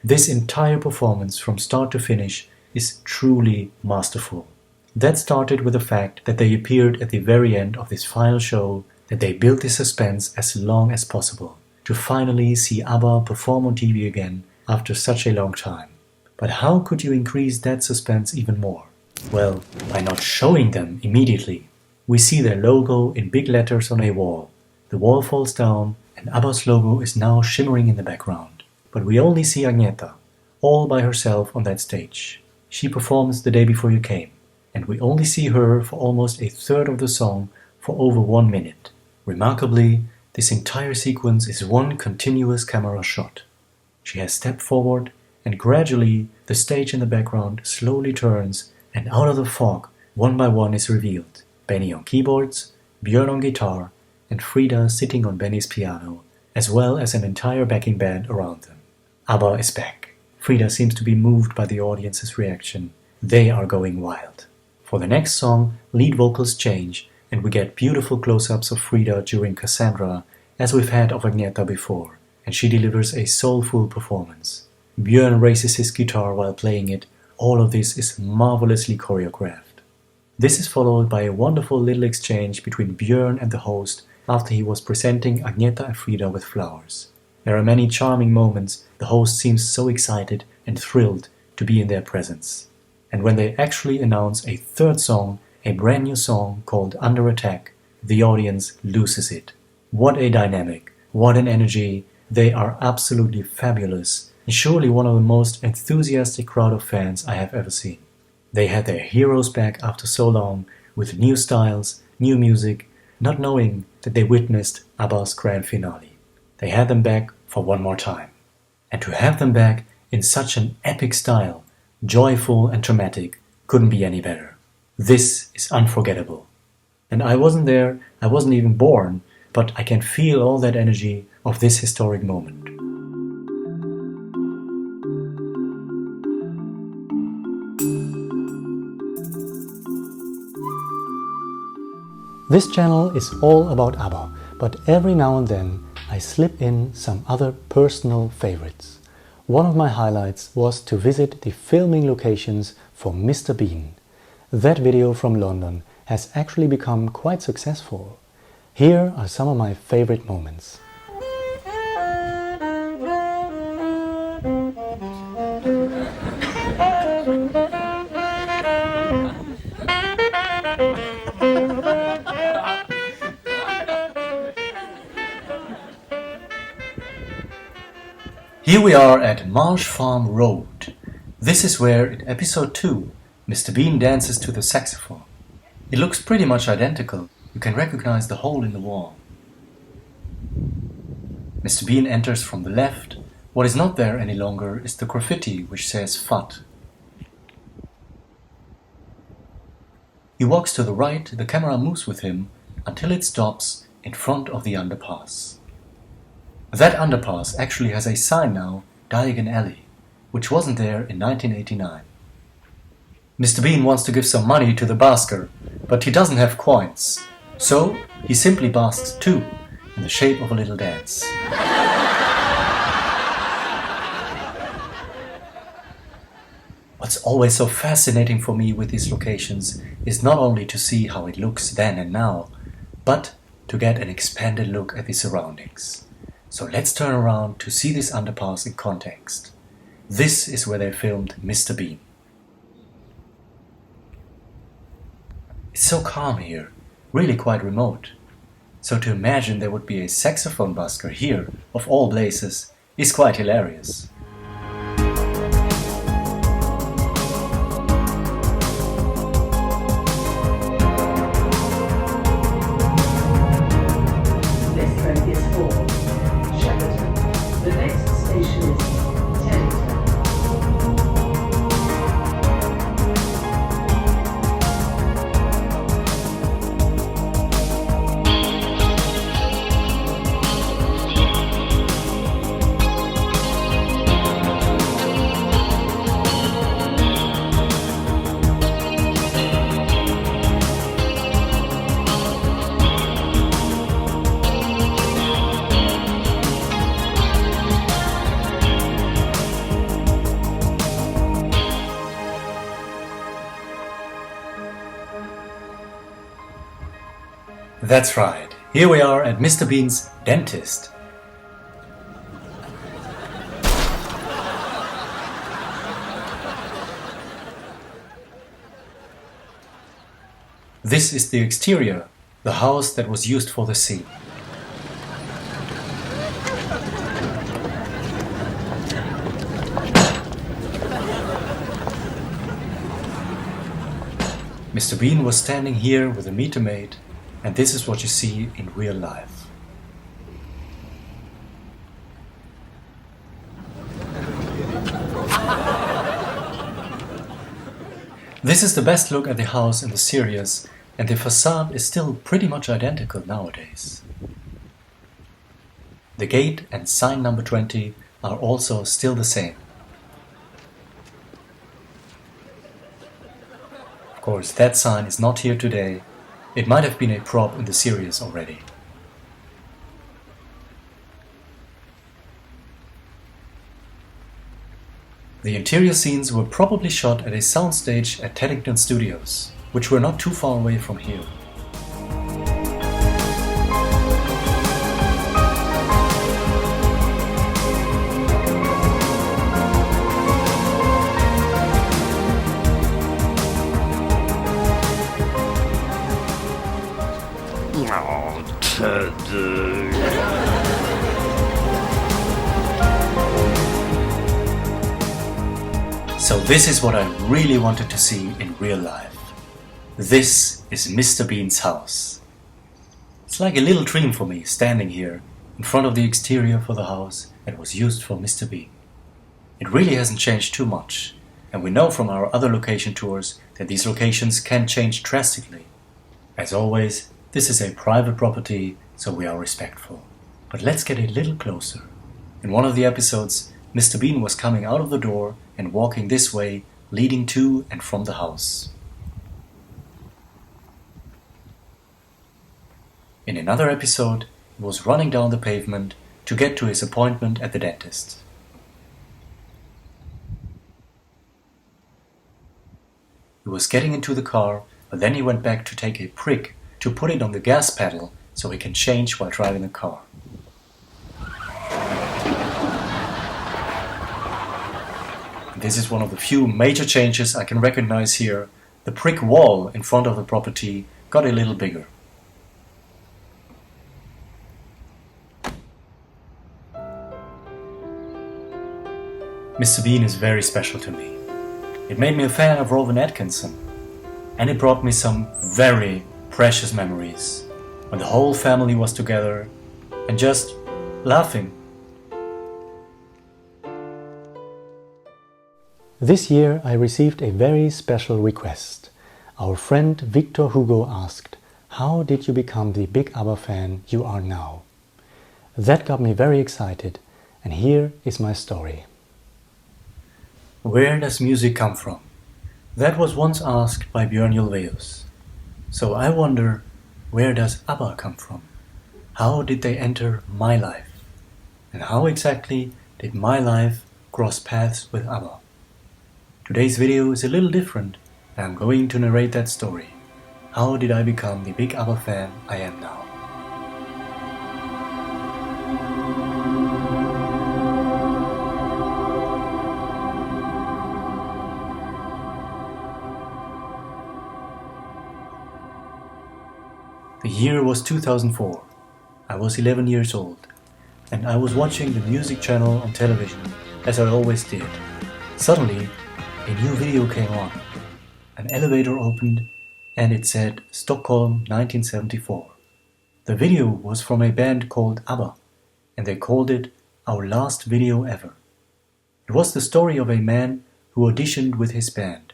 Speaker 2: This entire performance from start to finish is truly masterful. That started with the fact that they appeared at the very end of this final show, that they built this suspense as long as possible, to finally see ABBA perform on TV again after such a long time. But how could you increase that suspense even more? Well, by not showing them immediately. We see their logo in big letters on a wall. The wall falls down and ABBA's logo is now shimmering in the background. But we only see Agneta, all by herself on that stage. She performs The Day Before You Came, and we only see her for almost a third of the song for over 1 minute. Remarkably, this entire sequence is one continuous camera shot. She has stepped forward, and gradually the stage in the background slowly turns, and out of the fog, one by one is revealed Benny on keyboards, Björn on guitar, and Frida sitting on Benny's piano,
Speaker 1: as well as an entire backing band around them. ABBA is back. Frida seems to be moved by the audience's reaction. They are going wild. For the next song, lead vocals change and we get beautiful close-ups of Frida during Cassandra, as we've had of Agneta before, and she delivers a soulful performance. Björn raises his guitar while playing it. All of this is marvelously choreographed. This is followed by a wonderful little exchange between Björn and the host after he was presenting Agneta and Frida with flowers. There are many charming moments. The host seems so excited and thrilled to be in their presence. And when they actually announce a third song, a brand new song called Under Attack, the audience loses it. What a dynamic, what an energy. They are absolutely fabulous, and surely one of the most enthusiastic crowd of fans I have ever seen. They had their heroes back after so long, with new styles, new music, not knowing that they witnessed ABBA's grand finale. They had them back for one more time. And to have them back in such an epic style, joyful and dramatic, couldn't be any better. This is unforgettable. And I wasn't there, I wasn't even born, but I can feel all that energy of this historic moment. This channel is all about ABBA, but every now and then I slip in some other personal favorites. One of my highlights was to visit the filming locations for Mr. Bean. That video from London has actually become quite successful. Here are some of my favorite moments.
Speaker 2: Here we are at Marsh Farm Road. This is where, in episode 2, Mr. Bean dances to the saxophone. It looks pretty much identical. You can recognize the hole in the wall. Mr. Bean enters from the left. What is not there any longer is the graffiti which says FUT. He walks to the right, the camera moves with him until it stops in front of the underpass. That underpass actually has a sign now, Diagon Alley, which wasn't there in 1989. Mr. Bean wants to give some money to the basker, but he doesn't have coins, so he simply basks 2 in the shape of a little dance. What's always so fascinating for me with these locations is not only to see how it looks then and now, but to get an expanded look at the surroundings. So let's turn around to see this underpass in context. This is where they filmed Mr. Bean. It's so calm here, really quite remote. So to imagine there would be a saxophone busker here, of all places, is quite hilarious. That's right, here we are at Mr. Bean's dentist. This is the exterior, the house that was used for the scene. Mr. Bean was standing here with a meter maid, and this is what you see in real life. This is the best look at the house in the series, and the facade is still pretty much identical nowadays.
Speaker 1: The gate and sign number 20 are also still the same. Of course, that sign is not here today. It might have been a prop in the series already. The interior scenes were probably shot at a soundstage at Teddington Studios, which were not too far away from here.
Speaker 20: Oh, Teddy.
Speaker 1: So this is what I really wanted to see in real life. This is Mr. Bean's house. It's like a little dream for me standing here in front of the exterior for the house that was used for Mr. Bean. It really hasn't changed too much, and we know from our other location tours that these locations can change drastically. As always, this is a private property, so we are respectful. But let's get a little closer. In one of the episodes, Mr. Bean was coming out of the door and walking this way, leading to and from the house. In another episode, he was running down the pavement to get to his appointment at the dentist. He was getting into the car, but then he went back to take a prick to put it on the gas pedal so he can change while driving the car. This is one of the few major changes I can recognize here. The brick wall in front of the property got a little bigger. Mr. Bean is very special to me. It made me a fan of Rowan Atkinson, and it brought me some very precious memories when the whole family was together and just laughing.
Speaker 3: This year I received a very special request. Our friend Victor Hugo asked, "How did you become the big ABBA fan you are now?" That got me very excited, and here is my story.
Speaker 1: Where does music come from? That was once asked by Björn Ulvaeus. So I wonder, where does ABBA come from? How did they enter my life? And how exactly did my life cross paths with ABBA? Today's video is a little different, and I'm going to narrate that story. How did I become the big ABBA fan I am now? The year was 2004. I was 11 years old, and I was watching the music channel on television, as I always did. Suddenly, a new video came on. An elevator opened, and it said Stockholm 1974. The video was from a band called ABBA, and they called it Our Last Video Ever. It was the story of a man who auditioned with his band.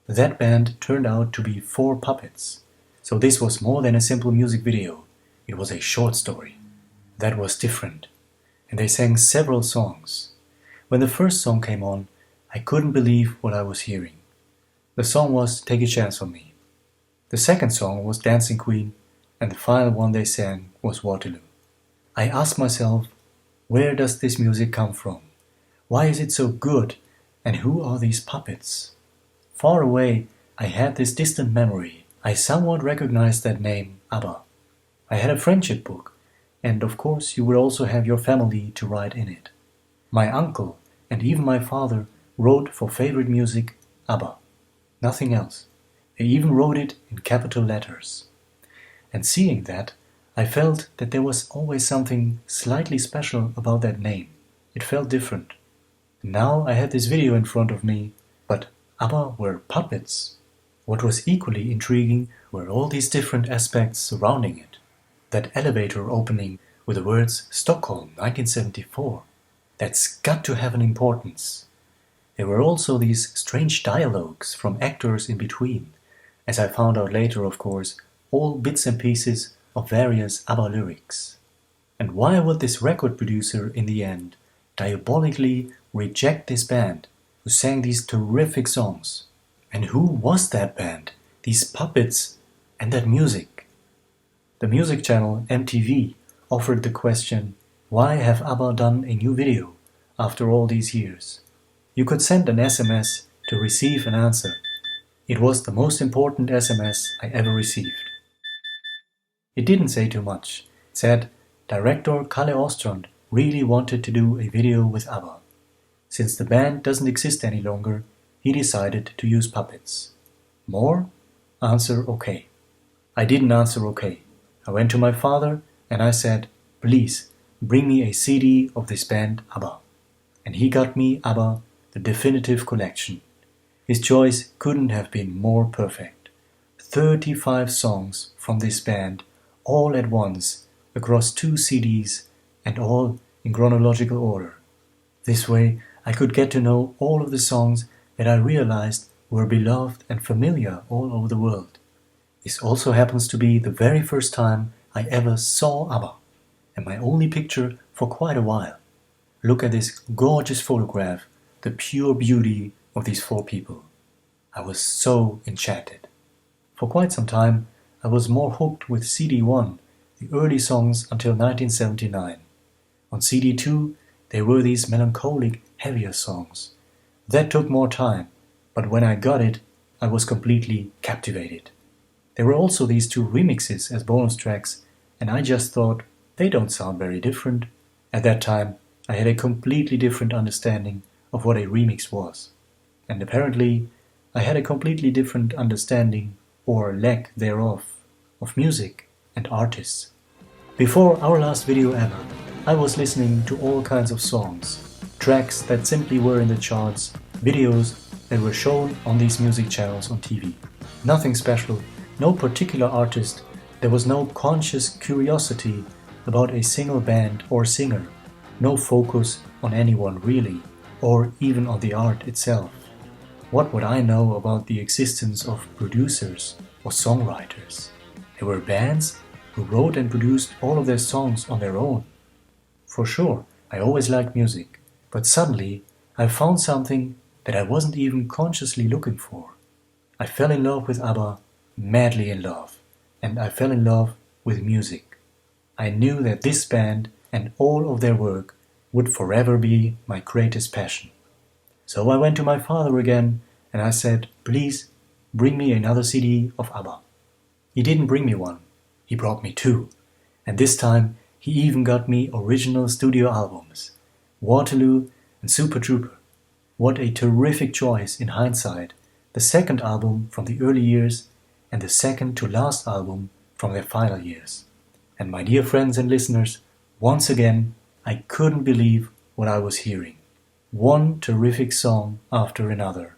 Speaker 1: That band turned out to be 4 puppets. So this was more than a simple music video, it was a short story. That was different, and they sang several songs. When the first song came on, I couldn't believe what I was hearing. The song was Take a Chance on Me. The second song was Dancing Queen, and the final one they sang was Waterloo. I asked myself, where does this music come from? Why is it so good, and who are these puppets? Far away, I had this distant memory. I somewhat recognized that name, ABBA. I had a friendship book, and of course you would also have your family to write in it. My uncle and even my father wrote for favorite music, ABBA. Nothing else. They even wrote it in capital letters. And seeing that, I felt that there was always something slightly special about that name. It felt different. Now I had this video in front of me, but ABBA were puppets. What was equally intriguing were all these different aspects surrounding it. That elevator opening with the words Stockholm 1974. That's got to have an importance. There were also these strange dialogues from actors in between. As I found out later, of course, all bits and pieces of various ABBA lyrics.
Speaker 2: And why would this record producer in the end diabolically reject this band who sang these terrific songs? And who was that band, these puppets and that music? The music channel MTV offered the question, why have ABBA done a new video after all these years? You could send an SMS to receive an answer. It was the most important SMS I ever received. It didn't say too much. It said, Director Kalle Ostrand really wanted to do a video with ABBA. Since the band doesn't exist any longer, he decided to use puppets. More? Answer okay. I didn't answer okay. I went to my father and I said, please bring me a CD of this band ABBA. And he got me ABBA, the definitive collection. His choice couldn't have been more perfect. 35 songs from this band, all at once, across 2 CDs, and all in chronological order. This way I could get to know all of the songs that I realized were beloved and familiar all over the world. This also happens to be the very first time I ever saw ABBA, and my only picture for quite a while. Look at this gorgeous photograph, the pure beauty of these 4 people. I was so enchanted. For quite some time I was more hooked with CD1, the early songs until 1979. On CD2 there were these melancholic, heavier songs. That took more time, but when I got it, I was completely captivated. There were also these 2 remixes as bonus tracks, and I just thought, they don't sound very different. At that time, I had a completely different understanding of what a remix was. And apparently, I had a completely different understanding, or lack thereof, of music and artists. Before our last video ever, I was listening to all kinds of songs, tracks that simply were in the charts, videos that were shown on these music channels on TV. Nothing special, no particular artist, there was no conscious curiosity about a single band or singer, no focus on anyone really, or even on the art itself. What would I know about the existence of producers or songwriters? There were bands who wrote and produced all of their songs on their own. For sure, I always liked music, but suddenly I found something that I wasn't even consciously looking for. I fell in love with ABBA, madly in love, and I fell in love with music. I knew that this band and all of their work would forever be my greatest passion. So I went to my father again and I said, please bring me another CD of ABBA. He didn't bring me one, he brought me 2, and this time he even got me original studio albums, Waterloo and Super Trooper. What a terrific choice in hindsight, the second album from the early years and the second to last album from their final years. And my dear friends and listeners, once again, I couldn't believe what I was hearing. One terrific song after another.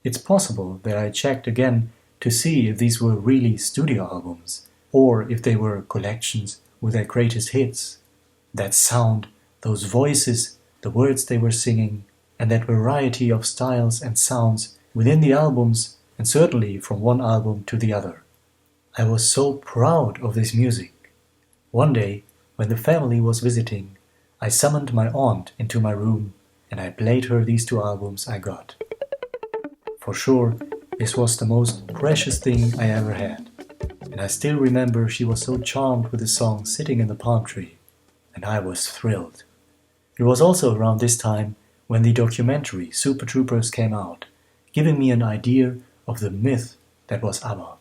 Speaker 2: It's possible that I checked again to see if these were really studio albums, or if they were collections with their greatest hits. That sound, those voices, the words they were singing, and that variety of styles and sounds within the albums, and certainly from one album to the other. I was so proud of this music. One day, when the family was visiting, I summoned my aunt into my room and I played her these 2 albums I got. For sure, this was the most precious thing I ever had. And I still remember she was so charmed with the song Sitting in the Palm Tree, and I was thrilled. It was also around this time when the documentary Super Troopers came out, giving me an idea of the myth that was ABBA.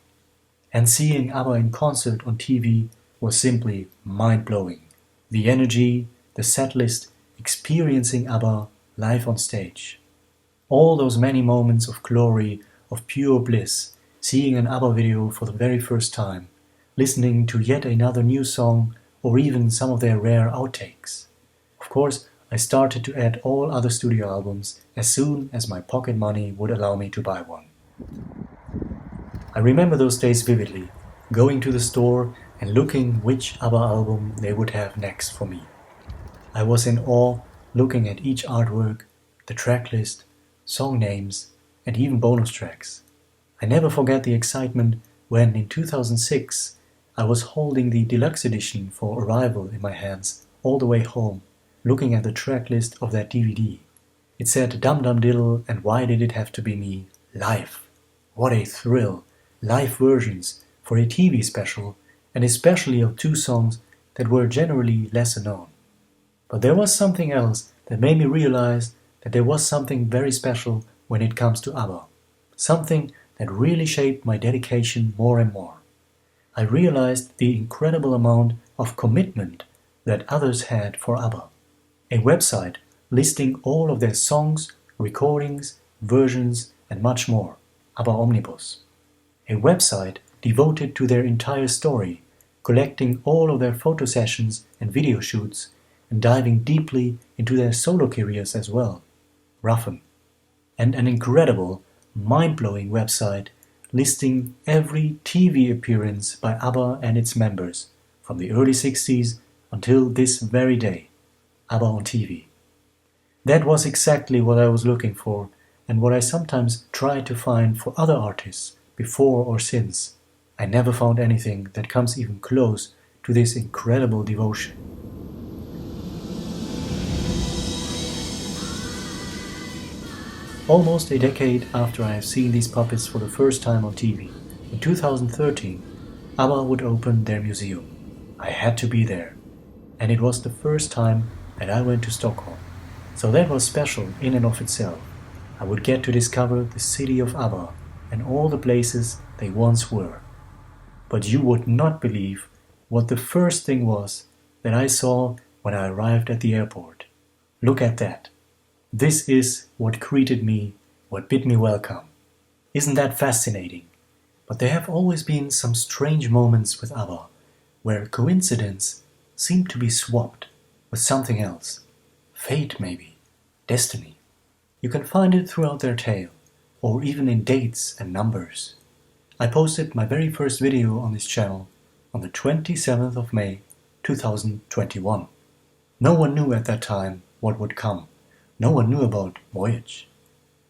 Speaker 2: And seeing ABBA in concert on TV was simply mind-blowing. The energy, the setlist, experiencing ABBA live on stage. All those many moments of glory, of pure bliss, seeing an ABBA video for the very first time, listening to yet another new song, or even some of their rare outtakes. Of course, I started to add all other studio albums as soon as my pocket money would allow me to buy one. I remember those days vividly, going to the store and looking which ABBA album they would have next for me. I was in awe looking at each artwork, the track list, song names, and even bonus tracks. I never forget the excitement when, in 2006,
Speaker 1: I was holding the deluxe edition for Arrival in my hands all the way home, looking at the track list of that DVD. It said Dum Dum Diddle and Why Did It Have to Be Me? Live. What a thrill! Live versions for a TV special, and especially of two songs that were generally lesser known. But there was something else that made me realize that there was something very special when it comes to ABBA. Something that really shaped my dedication more and more. I realized the incredible amount of commitment that others had for ABBA. A website listing all of their songs, recordings, versions, and much more, ABBA Omnibus. A website devoted to their entire story, collecting all of their photo sessions and video shoots, and diving deeply into their solo careers as well, Ruffin. And an incredible, mind-blowing website listing every TV appearance by ABBA and its members, from the early 60s until this very day, ABBA on TV. That was exactly what I was looking for, and what I sometimes try to find for other artists, before or since. I never found anything that comes even close to this incredible devotion. Almost a decade after I have seen these puppets for the first time on TV, in 2013, ABBA would open their museum. I had to be there, and it was the first time that I went to Stockholm. So that was special in and of itself. I would get to discover the city of ABBA and all the places they once were. But you would not believe what the first thing was that I saw when I arrived at the airport. Look at that. This is what greeted me, what bid me welcome. Isn't that fascinating? But there have always been some strange moments with ABBA, where coincidence seemed to be swapped with something else. Fate, maybe. Destiny. You can find it throughout their tale, or even in dates and numbers. I posted my very first video on this channel on the 27th of May 2021. No one knew at that time what would come. No one knew about Voyage.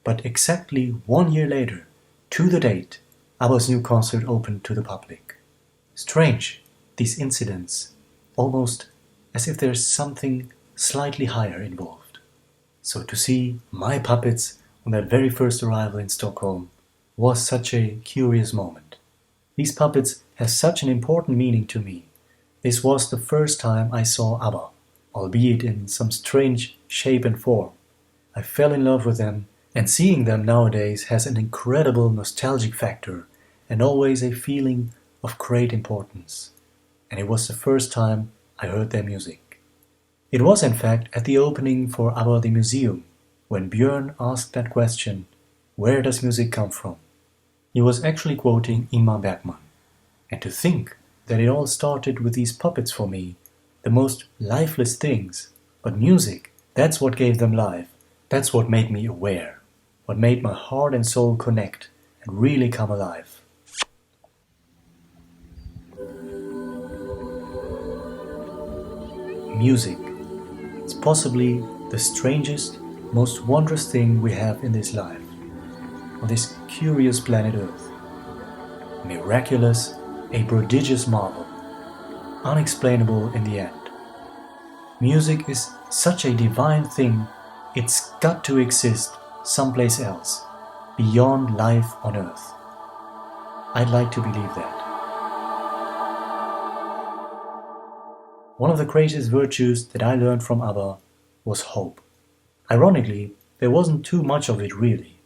Speaker 1: But exactly 1 year later, to the date, ABBA's new concert opened to the public. Strange, these incidents, almost as if there's something slightly higher involved. So to see my puppets on that very first arrival in Stockholm was such a curious moment. These puppets have such an important meaning to me. This was the first time I saw ABBA, albeit in some strange shape and form. I fell in love with them, and seeing them nowadays has an incredible nostalgic factor and always a feeling of great importance. And it was the first time I heard their music. It was in fact at the opening for ABBA the Museum, when Björn asked that question, where does music come from? He was actually quoting Ingmar Bergman. And to think that it all started with these puppets for me, the most lifeless things, but music, that's what gave them life, that's what made me aware, what made my heart and soul connect and really come alive. Music. It's possibly the strangest, most wondrous thing we have in this life, on this curious planet Earth. Miraculous, a prodigious marvel, unexplainable in the end. Music is such a divine thing, it's got to exist someplace else, beyond life on Earth. I'd like to believe that. One of the greatest virtues that I learned from ABBA was hope. Ironically, there wasn't too much of it really.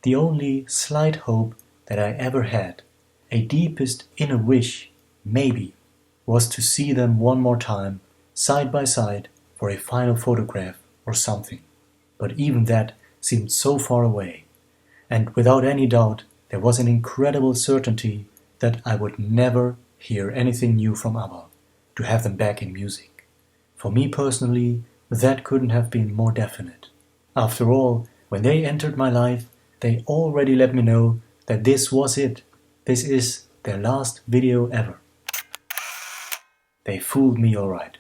Speaker 1: The only slight hope that I ever had, a deepest inner wish, maybe, was to see them one more time, side by side, for a final photograph or something. But even that seemed so far away, and without any doubt there was an incredible certainty that I would never hear anything new from ABBA, to have them back in music. For me personally, that couldn't have been more definite. After all, when they entered my life, they already let me know that this was it. This is their last video ever. They fooled me all right.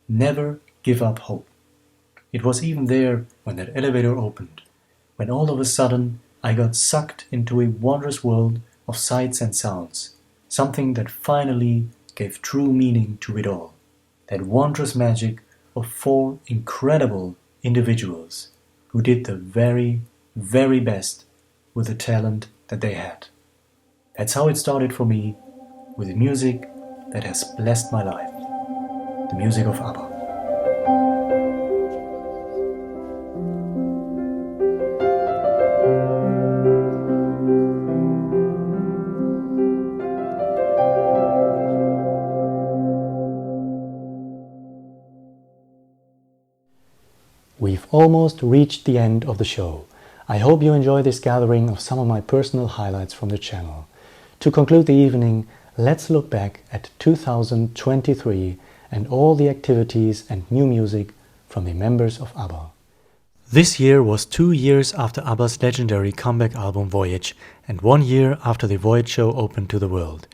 Speaker 1: Never give up hope. It was even there when that elevator opened, when all of a sudden I got sucked into a wondrous world of sights and sounds, something that finally gave true meaning to it all. That wondrous magic of 4 incredible individuals who did the very, very best with the talent that they had. That's how it started for me, with the music that has blessed my life, the music of ABBA. We've almost reached the end of the show. I hope you enjoy this gathering of some of my personal highlights from the channel. To conclude the evening, let's look back at 2023 and all the activities and new music from the members of ABBA. This year was 2 years after ABBA's legendary comeback album Voyage and 1 year after the Voyage show opened to the world.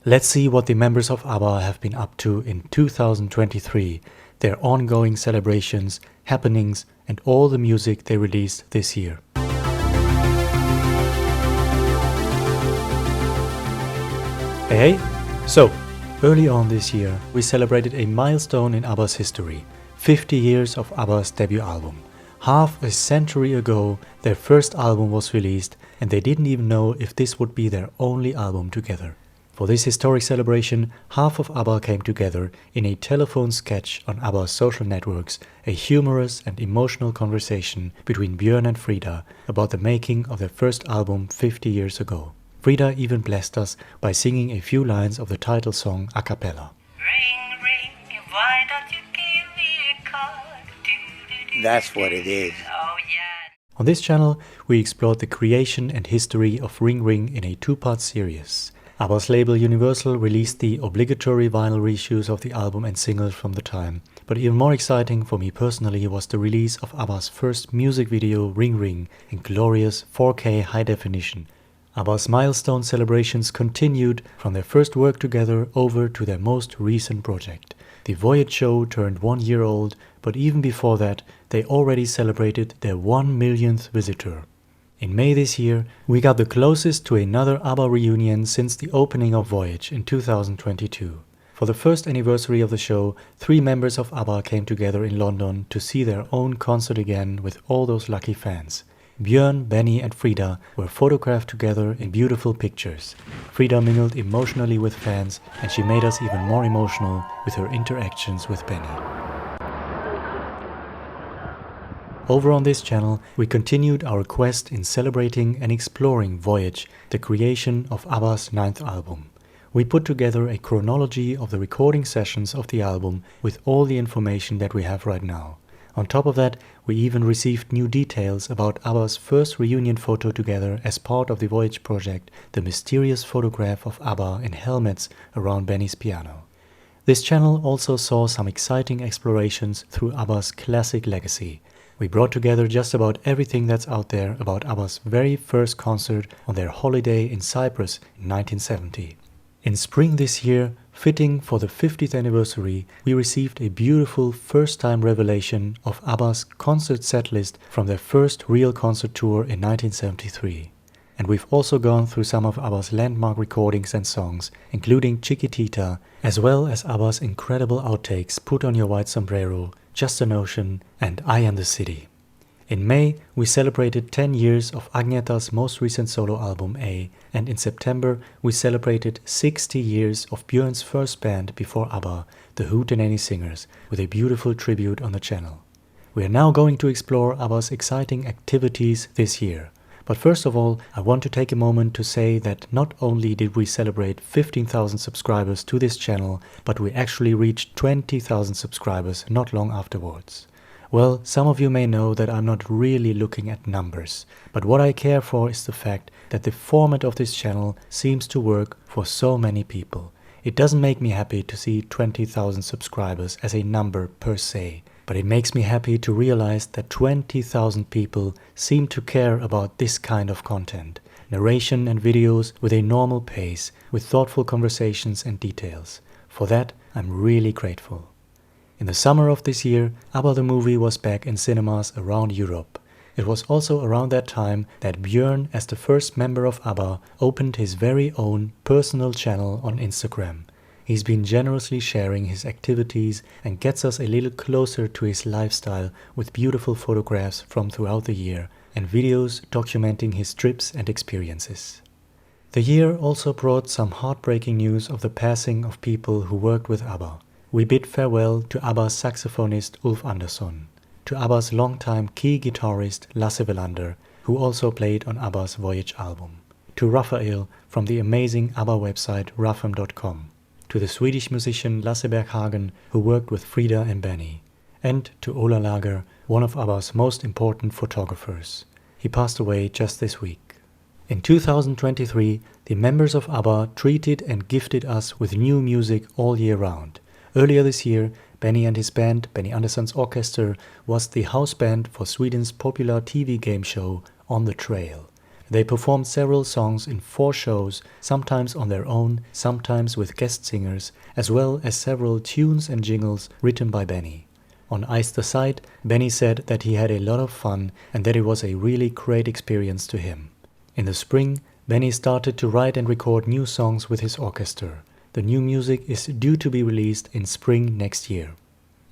Speaker 1: Let's see what the members of ABBA have been up to in 2023, their ongoing celebrations, happenings and all the music they released this year. Hey! So, early on this year we celebrated a milestone in ABBA's history, 50 years of ABBA's debut album. Half a century ago their first album was released and they didn't even know if this would be their only album together. For this historic celebration, half of ABBA came together in a telephone sketch on ABBA's social networks, a humorous and emotional conversation between Björn and Frida about the making of their first album 50 years ago. Frida even blessed us by singing a few lines of the title song a cappella.
Speaker 20: Ring, ring, why don't you give me a call?
Speaker 11: That's what it is.
Speaker 20: Oh, yeah.
Speaker 1: On this channel, we explored the creation and history of Ring Ring in a 2-part series. ABBA's label Universal released the obligatory vinyl reissues of the album and singles from the time, but even more exciting for me personally was the release of ABBA's first music video Ring Ring in glorious 4K high definition. ABBA's milestone celebrations continued from their first work together over to their most recent project. The Voyage show turned 1 year old, but even before that, they already celebrated their 1 millionth visitor. In May this year, we got the closest to another ABBA reunion since the opening of Voyage in 2022. For the first anniversary of the show, 3 members of ABBA came together in London to see their own concert again with all those lucky fans. Björn, Benny and Frida were photographed together in beautiful pictures. Frida mingled emotionally with fans and she made us even more emotional with her interactions with Benny. Over on this channel, we continued our quest in celebrating and exploring Voyage, the creation of ABBA's 9th album. We put together a chronology of the recording sessions of the album with all the information that we have right now. On top of that, we even received new details about ABBA's first reunion photo together as part of the Voyage project, the mysterious photograph of ABBA in helmets around Benny's piano. This channel also saw some exciting explorations through ABBA's classic legacy. We brought together just about everything that's out there about ABBA's very first concert on their holiday in Cyprus in 1970. In spring this year, fitting for the 50th anniversary, we received a beautiful first-time revelation of ABBA's concert setlist from their first real concert tour in 1973. And we've also gone through some of ABBA's landmark recordings and songs, including Chiquitita, as well as ABBA's incredible outtakes Put on Your White Sombrero, Just an Ocean and I Am the City. In May, we celebrated 10 years of Agneta's most recent solo album A, and in September we celebrated 60 years of Björn's first band before ABBA, the Hootenanny Singers, with a beautiful tribute on the channel. We are now going to explore ABBA's exciting activities this year. But first of all, I want to take a moment to say that not only did we celebrate 15,000 subscribers to this channel, but we actually reached 20,000 subscribers not long afterwards. Well, some of you may know that I'm not really looking at numbers, but what I care for is the fact that the format of this channel seems to work for so many people. It doesn't make me happy to see 20,000 subscribers as a number per se, but it makes me happy to realize that 20,000 people seem to care about this kind of content. Narration and videos with a normal pace, with thoughtful conversations and details. For that, I'm really grateful. In the summer of this year, ABBA the movie was back in cinemas around Europe. It was also around that time that Björn, as the first member of ABBA, opened his very own personal channel on Instagram. he's been generously sharing his activities and gets us a little closer to his lifestyle with beautiful photographs from throughout the year and videos documenting his trips and experiences. The year also brought some heartbreaking news of the passing of people who worked with ABBA. We bid farewell to ABBA's saxophonist Ulf Andersson, to ABBA's longtime key guitarist Lasse Welander, who also played on ABBA's Voyage album, to Raphael from the amazing ABBA website rafem.com, to the Swedish musician Lasse Berghagen, who worked with Frida and Benny, and to Ola Lager, one of ABBA's most important photographers. He passed away just this week. In 2023, the members of ABBA treated and gifted us with new music all year round. Earlier this year, Benny and his band, Benny Andersson's Orchestra, was the house band for Sweden's popular TV game show On the Trail. They performed several songs in 4 shows, sometimes on their own, sometimes with guest singers, as well as several tunes and jingles written by Benny. On Ice the Side, Benny said that he had a lot of fun and that it was a really great experience to him. In the spring, Benny started to write and record new songs with his orchestra. The new music is due to be released in spring next year.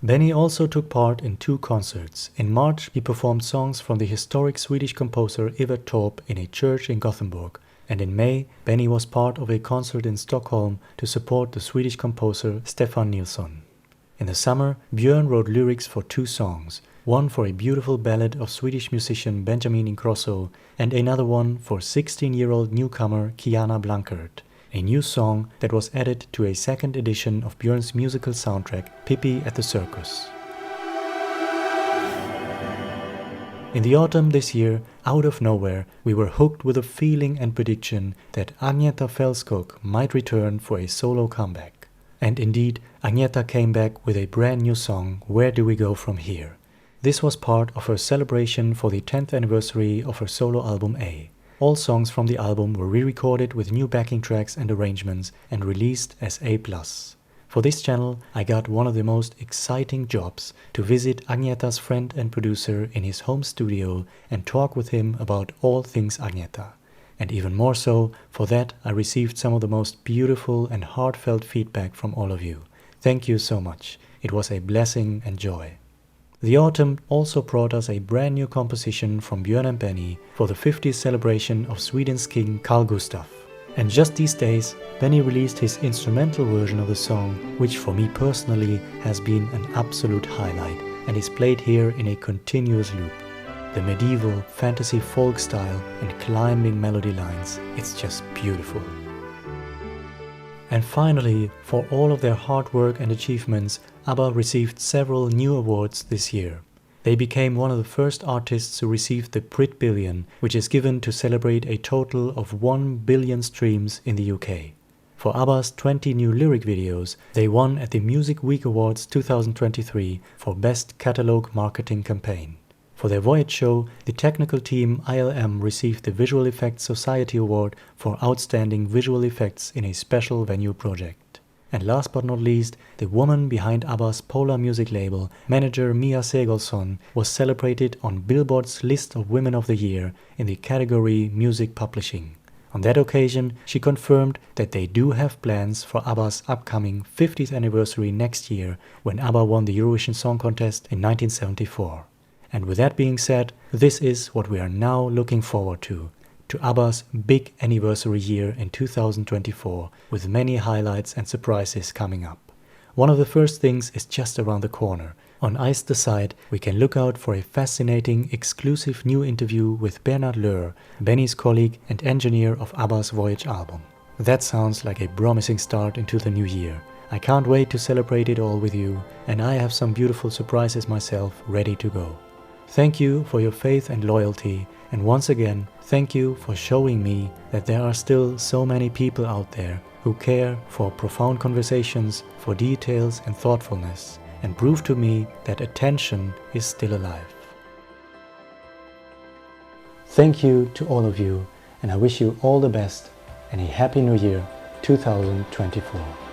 Speaker 1: Benny also took part in 2 concerts. In March, he performed songs from the historic Swedish composer Evert Taube in a church in Gothenburg, and in May, Benny was part of a concert in Stockholm to support the Swedish composer Stefan Nilsson. In the summer, Björn wrote lyrics for 2 songs, one for a beautiful ballad of Swedish musician Benjamin Ingrosso, and another one for 16-year-old newcomer Kiana Blankert, a new song that was added to a 2nd edition of Björn's musical soundtrack, Pippi at the Circus. In the autumn this year, out of nowhere, we were hooked with a feeling and prediction that Agneta Fältskog might return for a solo comeback. And indeed, Agneta came back with a brand new song, Where Do We Go From Here? This was part of her celebration for the 10th anniversary of her solo album A. All songs from the album were re-recorded with new backing tracks and arrangements and released as A+. For this channel, I got one of the most exciting jobs to visit Agneta's friend and producer in his home studio and talk with him about all things Agneta. And even more so, for that I received some of the most beautiful and heartfelt feedback from all of you. Thank you so much. It was a blessing and joy. The autumn also brought us a brand new composition from Björn and Benny for the 50th celebration of Sweden's king Carl Gustaf. And just these days, Benny released his instrumental version of the song, which for me personally has been an absolute highlight and is played here in a continuous loop. The medieval fantasy folk style and climbing melody lines, it's just beautiful. And finally, for all of their hard work and achievements, ABBA received several new awards this year. They became one of the first artists to receive the Brit Billion, which is given to celebrate a total of 1 billion streams in the UK. For ABBA's 20 new lyric videos, they won at the Music Week Awards 2023 for Best Catalogue Marketing Campaign. For their Voyage show, the technical team ILM received the Visual Effects Society Award for Outstanding Visual Effects in a Special Venue Project. And last but not least, the woman behind ABBA's Polar music label, manager Mia Segolson, was celebrated on Billboard's list of Women of the Year in the category Music Publishing. On that occasion, she confirmed that they do have plans for ABBA's upcoming 50th anniversary next year, when ABBA won the Eurovision Song Contest in 1974. And with that being said, this is what we are now looking forward to ABBA's big anniversary year in 2024, with many highlights and surprises coming up. One of the first things is just around the corner. On Ice the Side, we can look out for a fascinating, exclusive new interview with Bernard Löhr, Benny's colleague and engineer of ABBA's Voyage album. That sounds like a promising start into the new year. I can't wait to celebrate it all with you, and I have some beautiful surprises myself ready to go. Thank you for your faith and loyalty, and once again, thank you for showing me that there are still so many people out there who care for profound conversations, for details and thoughtfulness, and prove to me that attention is still alive. Thank you to all of you, and I wish you all the best and a Happy New Year 2024.